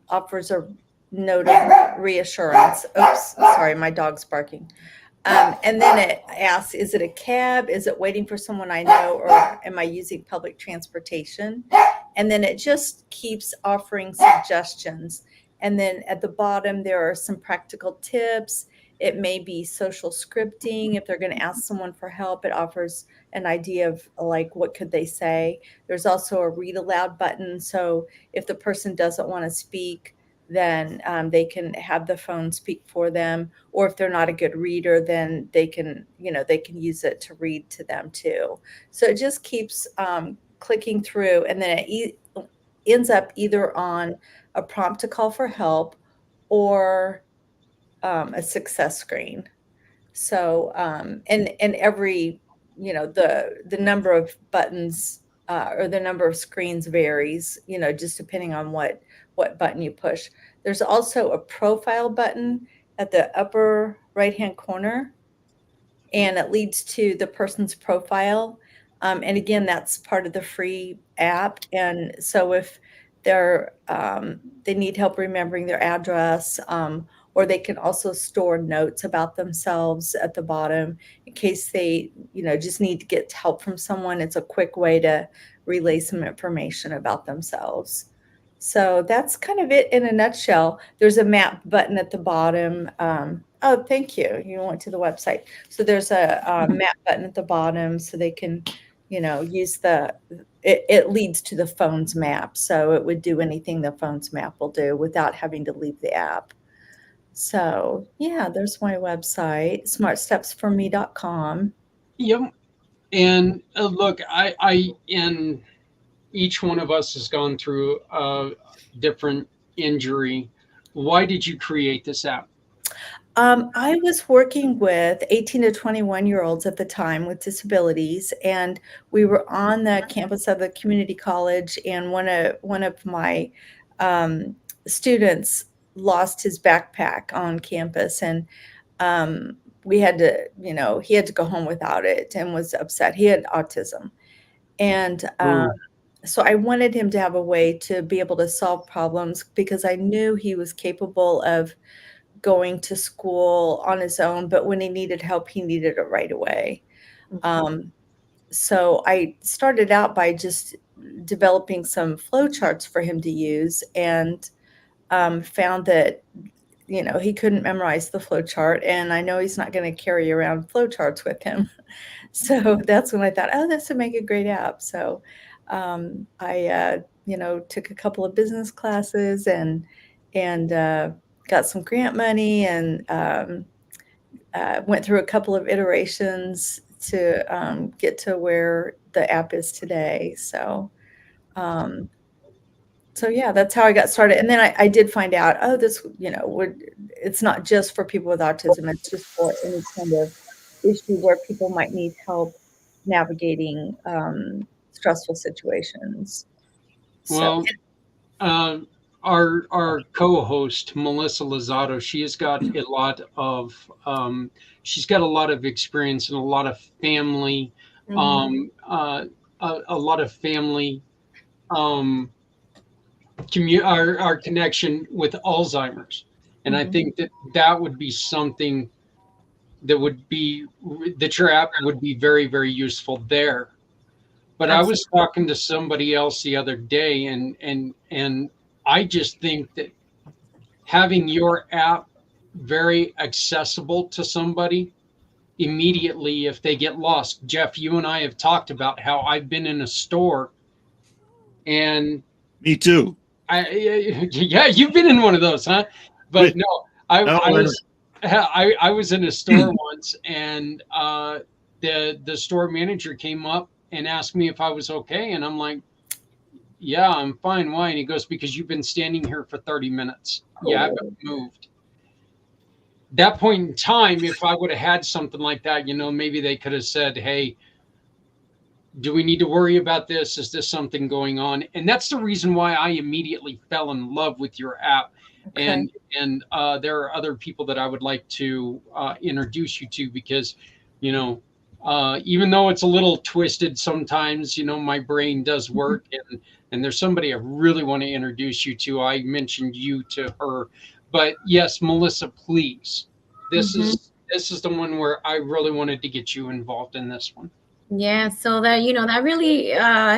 offers a note of reassurance. Oops, sorry, my dog's barking. And then it asks, is it a cab? Is it waiting for someone I know? Or am I using public transportation? And then it just keeps offering suggestions. And then at the bottom, there are some practical tips. It may be social scripting. If they're going to ask someone for help, it offers an idea of like, what could they say? There's also a read aloud button. So if the person doesn't want to speak, then they can have the phone speak for them. Or if they're not a good reader, then they can use it to read to them too. So it just keeps clicking through, and then it ends up either on a prompt to call for help or a success screen. So, and every, the number of buttons or the number of screens varies, just depending on what button you push. There's also a profile button at the upper right-hand corner, and it leads to the person's profile. And again, that's part of the free app. And so if they need help remembering their address, or they can also store notes about themselves at the bottom in case they, just need to get help from someone. It's a quick way to relay some information about themselves. So that's kind of it in a nutshell. There's a map button at the bottom. Oh, thank you. You went to the website. So there's a map button at the bottom so they can, use it leads to the phone's map. So it would do anything the phone's map will do without having to leave the app. So yeah, there's my website, smartstepsforme.com. Yep. And look, and each one of us has gone through a different injury. Why did you create this app? I was working with 18 to 21-year-olds at the time with disabilities, and we were on the campus of the community college, and one of my students lost his backpack on campus, and we had to, he had to go home without it and was upset. He had autism. And so I wanted him to have a way to be able to solve problems because I knew he was capable of going to school on his own, but when he needed help, he needed it right away. So I started out by just developing some flowcharts for him to use, and found that, he couldn't memorize the flowchart, and I know he's not going to carry around flowcharts with him. So that's when I thought, oh, this would make a great app. So I took a couple of business classes and got some grant money, and went through a couple of iterations to get to where the app is today. So yeah, that's how I got started. And then I did find out, oh, this, it's not just for people with autism. It's just for any kind of issue where people might need help navigating stressful situations. Well, our co-host Melissa Lozado, she has got a lot of experience and a lot of family, a lot of family our connection with Alzheimer's, and I think that would be something that your app would be very, very useful there. But absolutely. I was talking to somebody else the other day, and I just think that having your app very accessible to somebody immediately if they get lost. Jeff, you and I have talked about how I've been in a store, and me too. Yeah, you've been in one of those, huh? But no, I was in a store once, and the store manager came up and asked me if I was okay, and I'm like, yeah, I'm fine. Why? And he goes, because you've been standing here for 30 minutes. Yeah, I haven't moved. That point in time, if I would have had something like that, maybe they could have said, hey, do we need to worry about this? Is this something going on? And that's the reason why I immediately fell in love with your app. Okay. And there are other people that I would like to introduce you to, because, even though it's a little twisted sometimes, my brain does work, and there's somebody I really want to introduce you to. I mentioned you to her, but yes, Melissa, please. This is the one where I really wanted to get you involved in this one. Yeah, so that, that really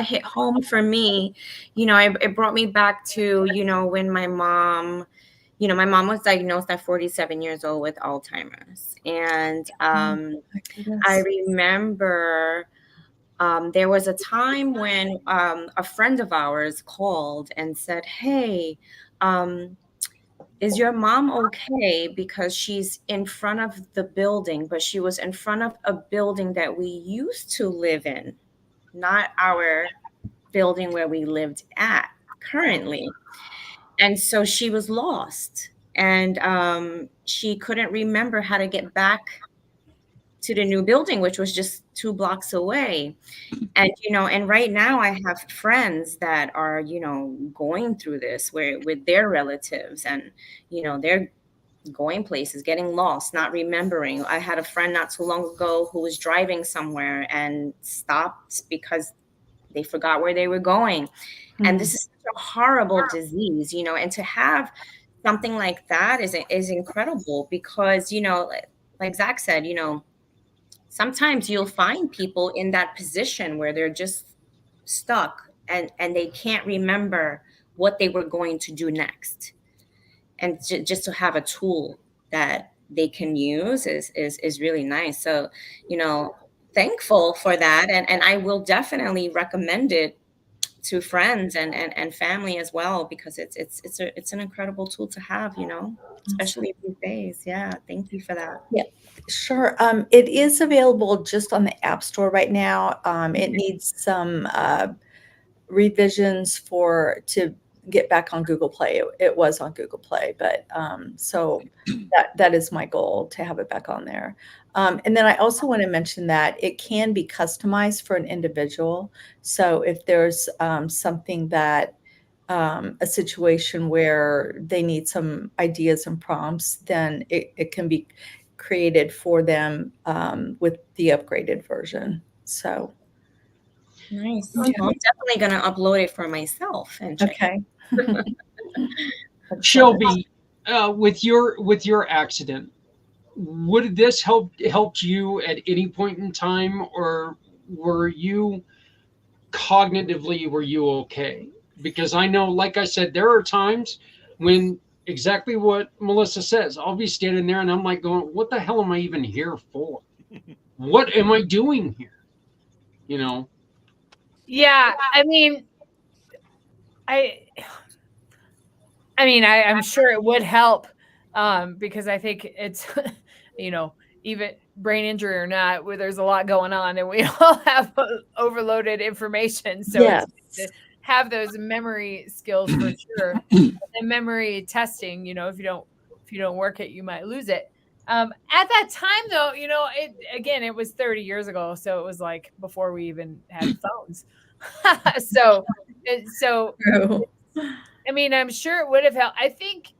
hit home for me. It brought me back to, when my mom was diagnosed at 47 years old with Alzheimer's. And I remember there was a time when a friend of ours called and said, hey, is your mom okay? Because she's in front of the building, but she was in front of a building that we used to live in, not our building where we lived at. currently. And so she was lost, and she couldn't remember how to get back to the new building, which was just 2 blocks away. And and right now I have friends that are going through this where with their relatives, and they're going places, getting lost, not remembering. I had a friend not too long ago who was driving somewhere and stopped because they forgot where they were going. And this is such a horrible disease, and to have something like that is incredible, because like Zach said, sometimes you'll find people in that position where they're just stuck, and they can't remember what they were going to do next. And just to have a tool that they can use is really nice. So thankful for that, and I will definitely recommend it to friends and family as well, because it's an incredible tool to have, especially these days. Yeah, thank you for that. Yeah, sure. It is available just on the App Store right now. It needs some revisions to get back on Google Play. It was on Google Play, but so that is my goal, to have it back on there. And then I also want to mention that it can be customized for an individual. So if there's something that a situation where they need some ideas and prompts, then it can be created for them with the upgraded version. So nice. Well, I'm definitely going to upload it for myself and check okay. Shelby, with your accident, would this helped you at any point in time, or were you okay? Because I know, like I said, there are times when exactly what Melissa says, I'll be standing there and I'm like going, what the hell am I even here for? What am I doing here? Yeah, I mean, I'm sure it would help, because I think it's, even brain injury or not, where there's a lot going on and we all have overloaded information. So Yes. it's good to have those memory skills for sure. And memory testing, if you don't work it, you might lose it. At that time though, it was 30 years ago. So it was like before we even had phones. So True. I'm sure it would have helped. I think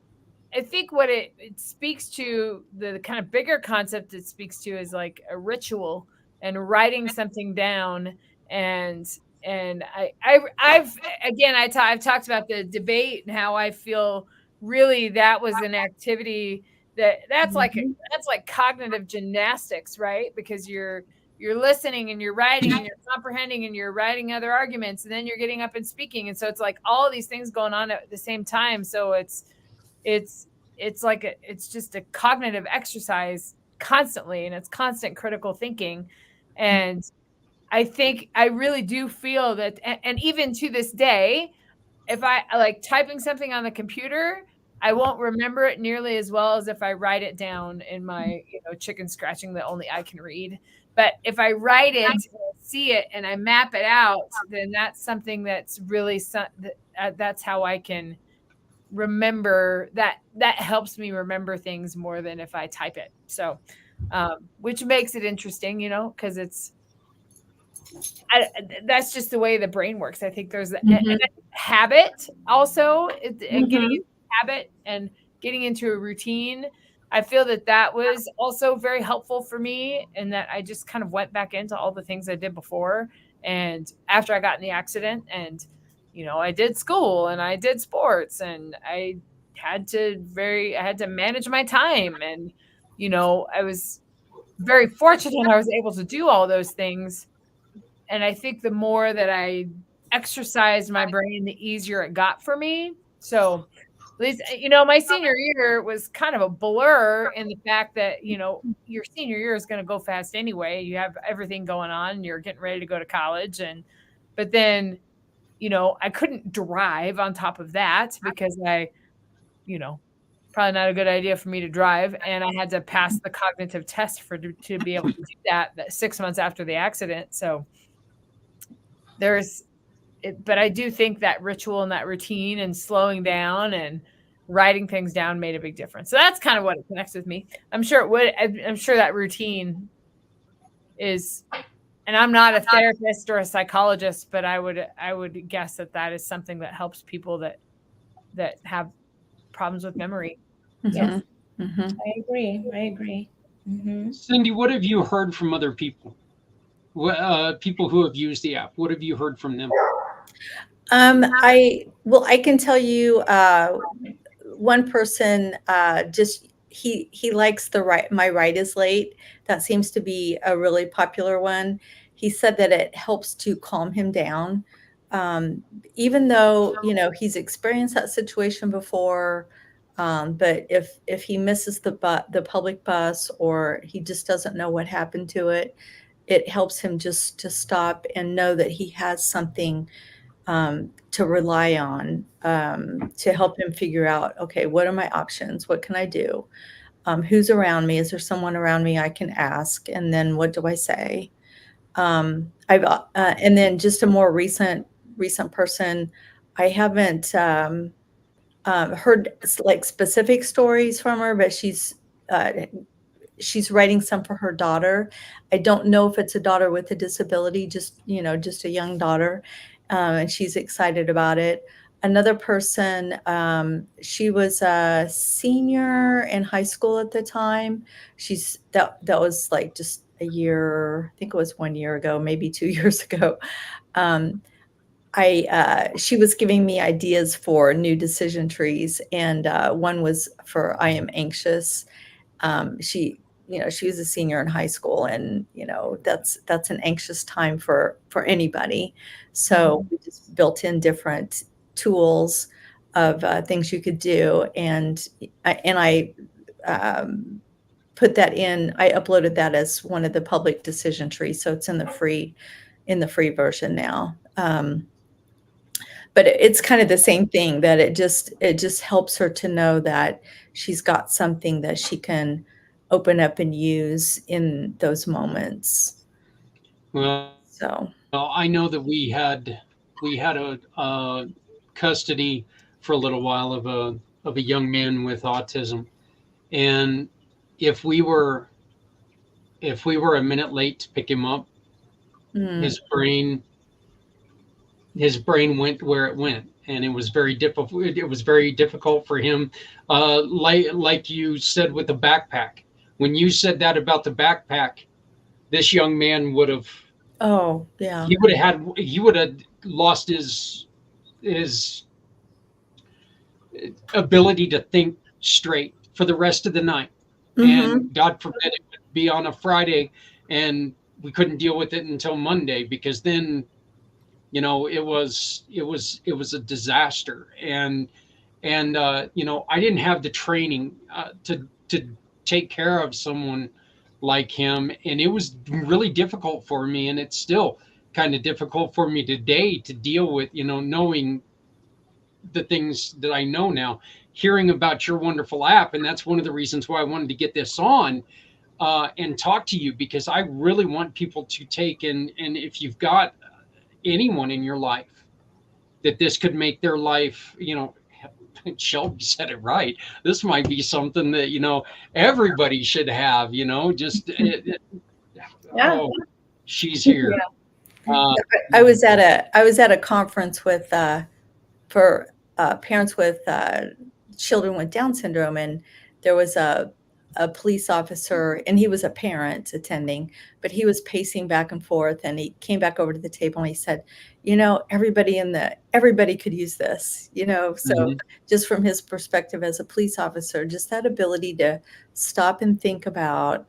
what it speaks to, the kind of bigger concept it speaks to, is like a ritual and writing something down. And I've talked about the debate and how I feel really that was an activity that's like cognitive gymnastics, right? Because you're listening and you're writing and you're comprehending and you're writing other arguments, and then you're getting up and speaking. And so it's like all of these things going on at the same time. So it's like it's just a cognitive exercise constantly, and it's constant critical thinking. And I think I really do feel that, and even to this day, if I like typing something on the computer, I won't remember it nearly as well as if I write it down in my, chicken scratching that only I can read. But if I write it, see it, and I map it out, then that's something that's really that's how I can remember that helps me remember things more than if I type it. So, which makes it interesting, because that's just the way the brain works. I think there's a habit also, and getting into habit and getting into a routine. I feel that was also very helpful for me, and that I just kind of went back into all the things I did before. And after I got in the accident, and I did school and I did sports, and I had to manage my time. And, I was very fortunate I was able to do all those things. And I think the more that I exercised my brain, the easier it got for me. So at least, my senior year was kind of a blur in the fact that, your senior year is going to go fast anyway. You have everything going on. You're getting ready to go to college. But then, I couldn't drive on top of that, because probably not a good idea for me to drive. And I had to pass the cognitive test to be able to do that 6 months after the accident. So there's but I do think that ritual and that routine and slowing down and writing things down made a big difference. So that's kind of what it connects with me. I'm sure it would. I'm sure that routine is, and I'm not a therapist or a psychologist, but I would guess that is something that helps people that have problems with memory. Yes, Mm-hmm. I agree. Cindy, what have you heard from other people? People who have used the app, what have you heard from them? I can tell you, one person, just he likes my right is late. That seems to be a really popular one. He said that it helps to calm him down, even though he's experienced that situation before. But if he misses the public bus, or he just doesn't know what happened to it, it helps him just to stop and know that he has something to rely on, to help him figure out, okay, what are my options? What can I do? Who's around me? Is there someone around me I can ask? And then what do I say? And then just a more recent person, I haven't heard like specific stories from her, but she's writing some for her daughter. I don't know if it's a daughter with a disability, just a young daughter, and she's excited about it. Another person, she was a senior in high school at the time. That was like just a year, I think it was 1 year ago, maybe 2 years ago. She was giving me ideas for new decision trees, and one was for I am anxious. She was a senior in high school, and that's an anxious time for anybody. So we just built in different tools of things you could do, and I put that in. I uploaded that as one of the public decision trees, so it's in the free version now. But it's kind of the same thing, that it just helps her to know that she's got something that she can open up and use in those moments. Well, I know that we had a custody for a little while of a young man with autism, and if we were a minute late to pick him up, his brain went where it went, and it was very difficult. It was very difficult for him. Like you said with the backpack, when you said that about the backpack, this young man would have. Oh, yeah. He would have lost his ability to think straight for the rest of the night. And God forbid it would be on a Friday and we couldn't deal with it until Monday, because then it was a disaster. And I didn't have the training to take care of someone like him, and it was really difficult for me, and it's still kind of difficult for me today to deal with, knowing the things that I know now, hearing about your wonderful app. And that's one of the reasons why I wanted to get this on and talk to you, because I really want people to take, and if you've got anyone in your life that this could make their life, Shelby said it right. This might be something that, everybody should have, just, oh, she's here. Yeah. I was at a conference for parents with children with Down syndrome, and there was a police officer, and he was a parent attending, but he was pacing back and forth, and he came back over to the table and he said, everybody could use this, so just from his perspective as a police officer, just that ability to stop and think about,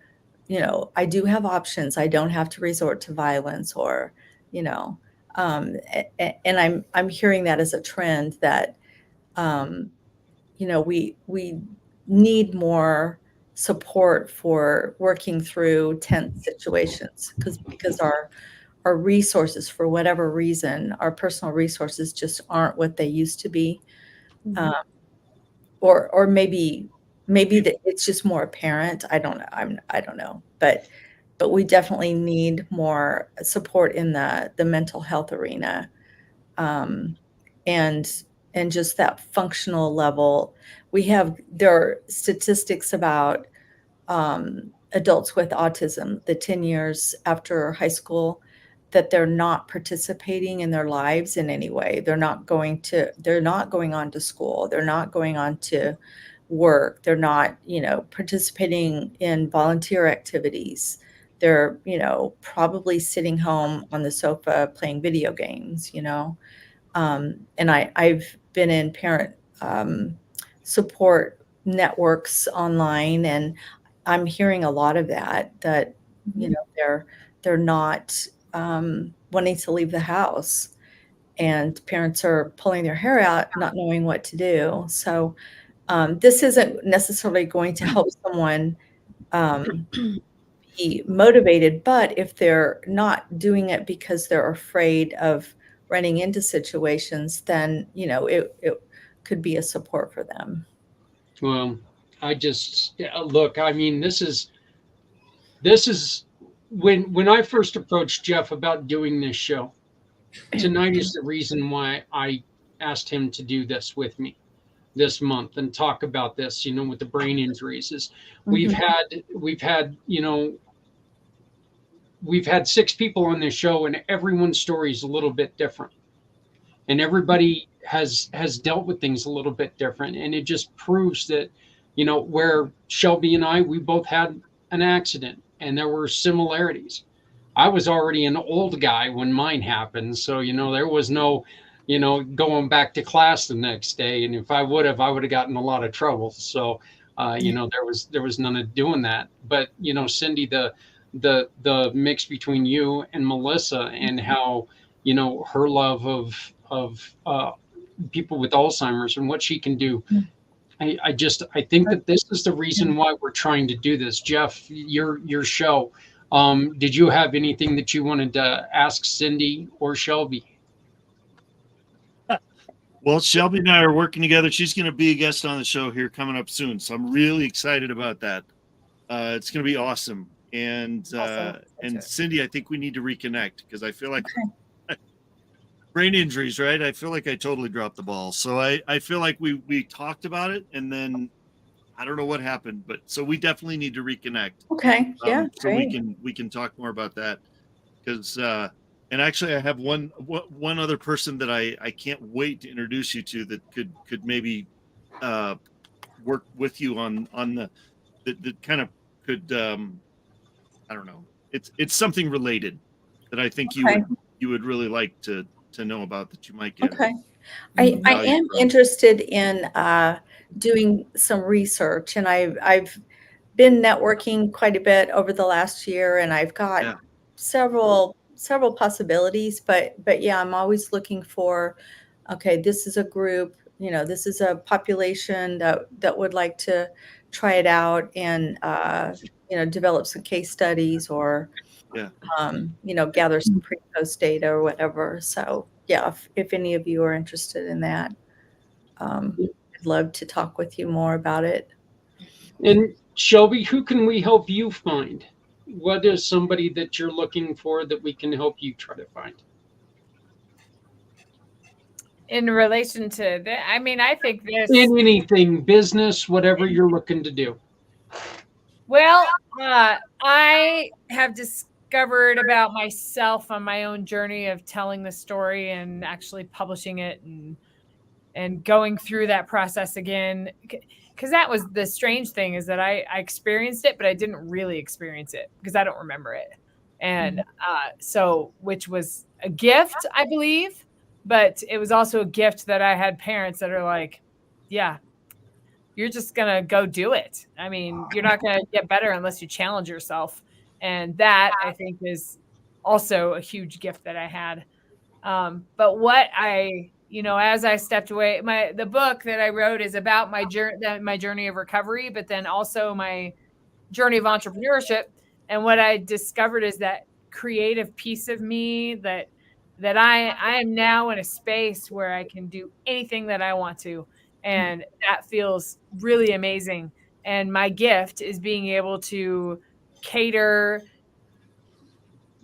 I do have options. I don't have to resort to violence, or, and I'm hearing that as a trend, that, we need more support for working through tense situations, because our resources, for whatever reason, our personal resources just aren't what they used to be. Or maybe that it's just more apparent. I don't know. I don't know, but we definitely need more support in the mental health arena. um, and just that functional level. There are statistics about adults with autism, the 10 years after high school, that they're not participating in their lives in any way. They're not going on to school. They're not going on to work. They're not, participating in volunteer activities. They're, probably sitting home on the sofa playing video games, and I've been in parent support networks online, and I'm hearing a lot of that, they're not wanting to leave the house, and parents are pulling their hair out, not knowing what to do. So this isn't necessarily going to help someone be motivated, but if they're not doing it because they're afraid of running into situations, then it could be a support for them. Well, I just look. I mean, this is when I first approached Jeff about doing this show. Tonight is the reason why I asked him to do this with me this month and talk about this. With the brain injuries, is we've had we've had 6 people on this show, and everyone's story is a little bit different, and everybody has dealt with things a little bit different, and it just proves that where Shelby and we both had an accident, and there were similarities. I was already an old guy when mine happened, so there was no going back to class the next day, and if I would have gotten a lot of trouble. So there was none of doing that. But Cindy, the mix between you and Melissa, and how her love of people with Alzheimer's and what she can do. I think that this is the reason why we're trying to do this. Jeff, your show. Did you have anything that you wanted to ask Cindy or Shelby? Well, Shelby and I are working together. She's going to be a guest on the show here coming up soon, so I'm really excited about that. It's going to be awesome. And and Cindy, I think we need to reconnect, because I feel like brain injuries, right? I feel like I totally dropped the ball. So I feel like we talked about it, and then I don't know what happened, but so we definitely need to reconnect. Okay. Yeah. So great. we can talk more about that, because and actually I have one other person that I can't wait to introduce you to, that could maybe work with you on the kind of could I don't know. It's something related that I think you would really like to know about, that you might get. Okay. I am interested in doing some research, and I've been networking quite a bit over the last year, and I've got several possibilities, but yeah, I'm always looking for, okay, this is a group, this is a population that would like to try it out, and develop some case studies, or gather some pre-post data or whatever. So yeah, if any of you are interested in that, I'd love to talk with you more about it. And Shelby, who can we help you find? What is somebody that you're looking for that we can help you try to find? In relation to that, I mean, I think this in anything, business, whatever you're looking to do. Well, I have discovered about myself on my own journey of telling the story and actually publishing it, and going through that process again. Because that was the strange thing, is that I experienced it, but I didn't really experience it because I don't remember it. And so, which was a gift, I believe, but it was also a gift that I had parents that are like, yeah, you're just going to go do it. I mean, you're not going to get better unless you challenge yourself. And that, I think, is also a huge gift that I had. But what as I stepped away, the book that I wrote is about my journey of recovery, but then also my journey of entrepreneurship. And what I discovered is that creative piece of me that I am now in a space where I can do anything that I want to. And that feels really amazing. And my gift is being able to cater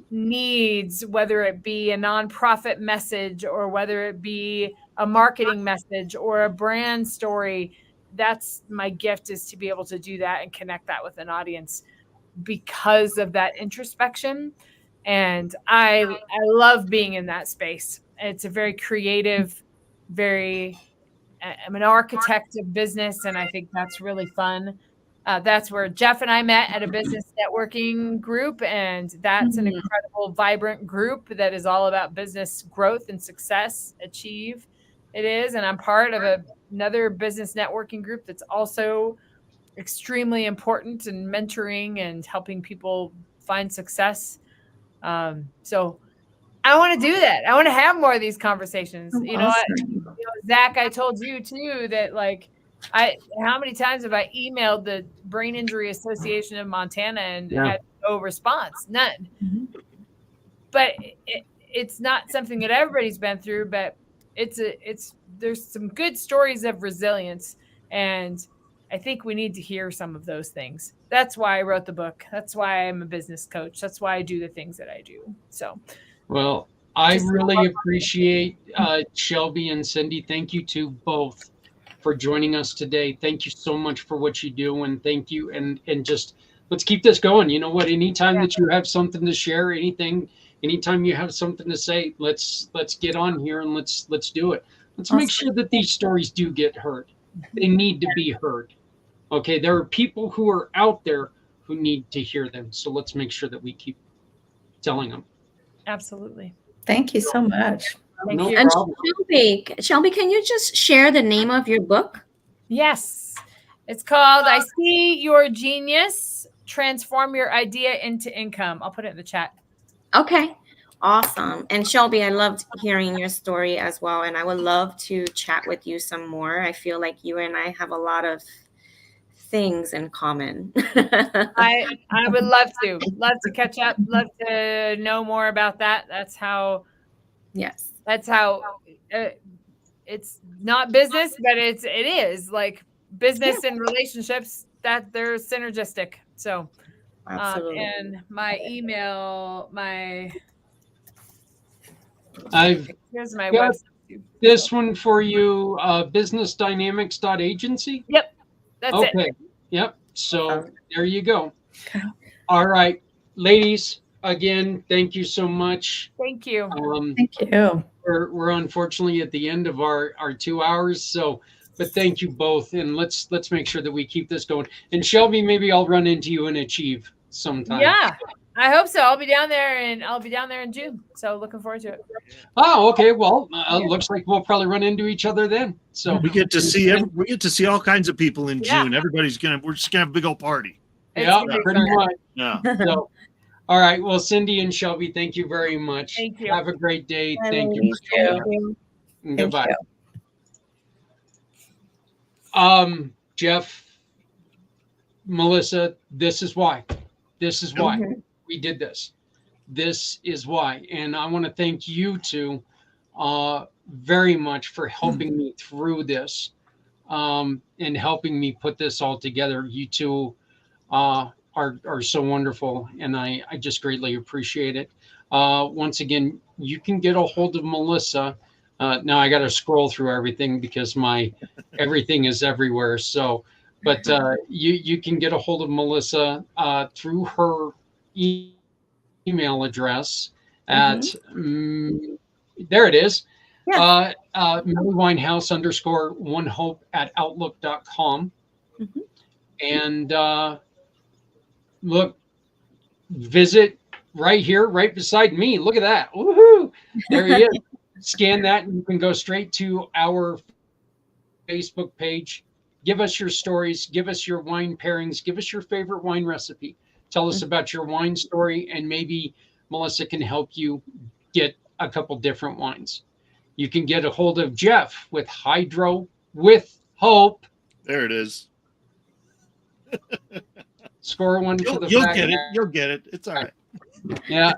needs, whether it be a nonprofit message or whether it be a marketing message or a brand story. That's my gift, is to be able to do that and connect that with an audience because of that introspection. And I love being in that space. It's a very creative, I'm an architect of business, and I think that's really fun. That's where Jeff and I met at a business networking group, and that's an incredible, vibrant group that is all about business growth and success, achieve. It is, and I'm part of another business networking group that's also extremely important in mentoring and helping people find success. So I want to do that. I want to have more of these conversations. You know, Zach, I told you too that how many times have I emailed the Brain Injury Association of Montana and had no response? None. But it's not something that everybody's been through, but there's some good stories of resilience, and I think we need to hear some of those things. That's why I wrote the book. That's why I'm a business coach. That's why I do the things that I do. So, well, I really appreciate Shelby and Cindy. Thank you to both for joining us today. Thank you so much for what you do, and thank you. And just let's keep this going. You know what? Anytime that you have something to share, anytime you have something to say, let's get on here and let's do it. Let's make sure that these stories do get heard. They need to be heard. Okay, there are people who are out there who need to hear them. So let's make sure that we keep telling them. Absolutely. Thank you so much. No And problem. Shelby, can you just share the name of your book? Yes. It's called I See Your Genius, Transform Your Idea into Income. I'll put it in the chat. Okay. Awesome. And Shelby, I loved hearing your story as well. And I would love to chat with you some more. I feel like you and I have a lot of things in common. I would love to catch up, love to know more about that. That's how it's not business, but it is like business and relationships, that they're synergistic. So Absolutely. And my email, here's my got website. this one for you, businessdynamics.agency. Yep. That's it. Okay. Yep. So there you go. All right, ladies, again, thank you so much. Thank you. Thank you. We're unfortunately at the end of our 2 hours. So, but thank you both. And let's make sure that we keep this going. And Shelby, maybe I'll run into you and Achieve sometime. Yeah, I hope so. I'll be down there in June. So looking forward to it. Oh, okay. Well, looks like we'll probably run into each other then. So we get to see all kinds of people in June. We're just gonna have a big old party. Yeah, pretty much. Yeah. So, all right. Well, Cindy and Shelby, thank you very much. Thank you. Have a great day. Thank you. And goodbye. Jeff, Melissa, this is why. We did this. This is why. And I want to thank you two very much for helping me through this and helping me put this all together. You two are so wonderful, and I just greatly appreciate it. Once again, you can get a hold of Melissa. Now I got to scroll through everything because my everything is everywhere. So, but you can get a hold of Melissa through her email address at there it is. Yeah. MaryWinehouse_onehope@outlook.com. And look, visit right here, right beside me. Look at that. Woohoo! There he is. Scan that and you can go straight to our Facebook page. Give us your stories. Give us your wine pairings. Give us your favorite wine recipe. Tell us about your wine story, and maybe Melissa can help you get a couple different wines. You can get a hold of Jeff with Hydro with Hope. There it is. Score one for the You'll fat get guy. it. You'll get it. It's all right. Yeah.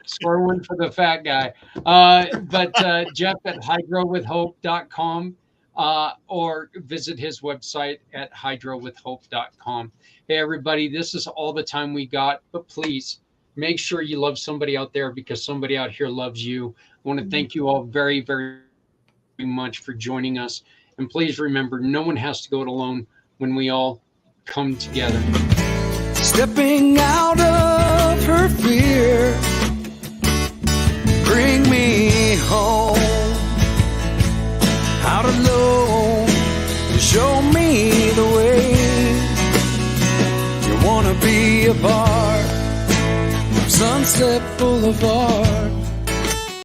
Score one for the fat guy. But Jeff at hydrowithhope.com or visit his website at hydrowithhope.com. Hey, everybody, this is all the time we got, but please make sure you love somebody out there, because somebody out here loves you. I want to thank you all very, very much for joining us. And please remember, no one has to go it alone when we all come together. Stepping out of her fear, bring me home. Out alone, show me the way. You wanna be a part of Sunset Boulevard.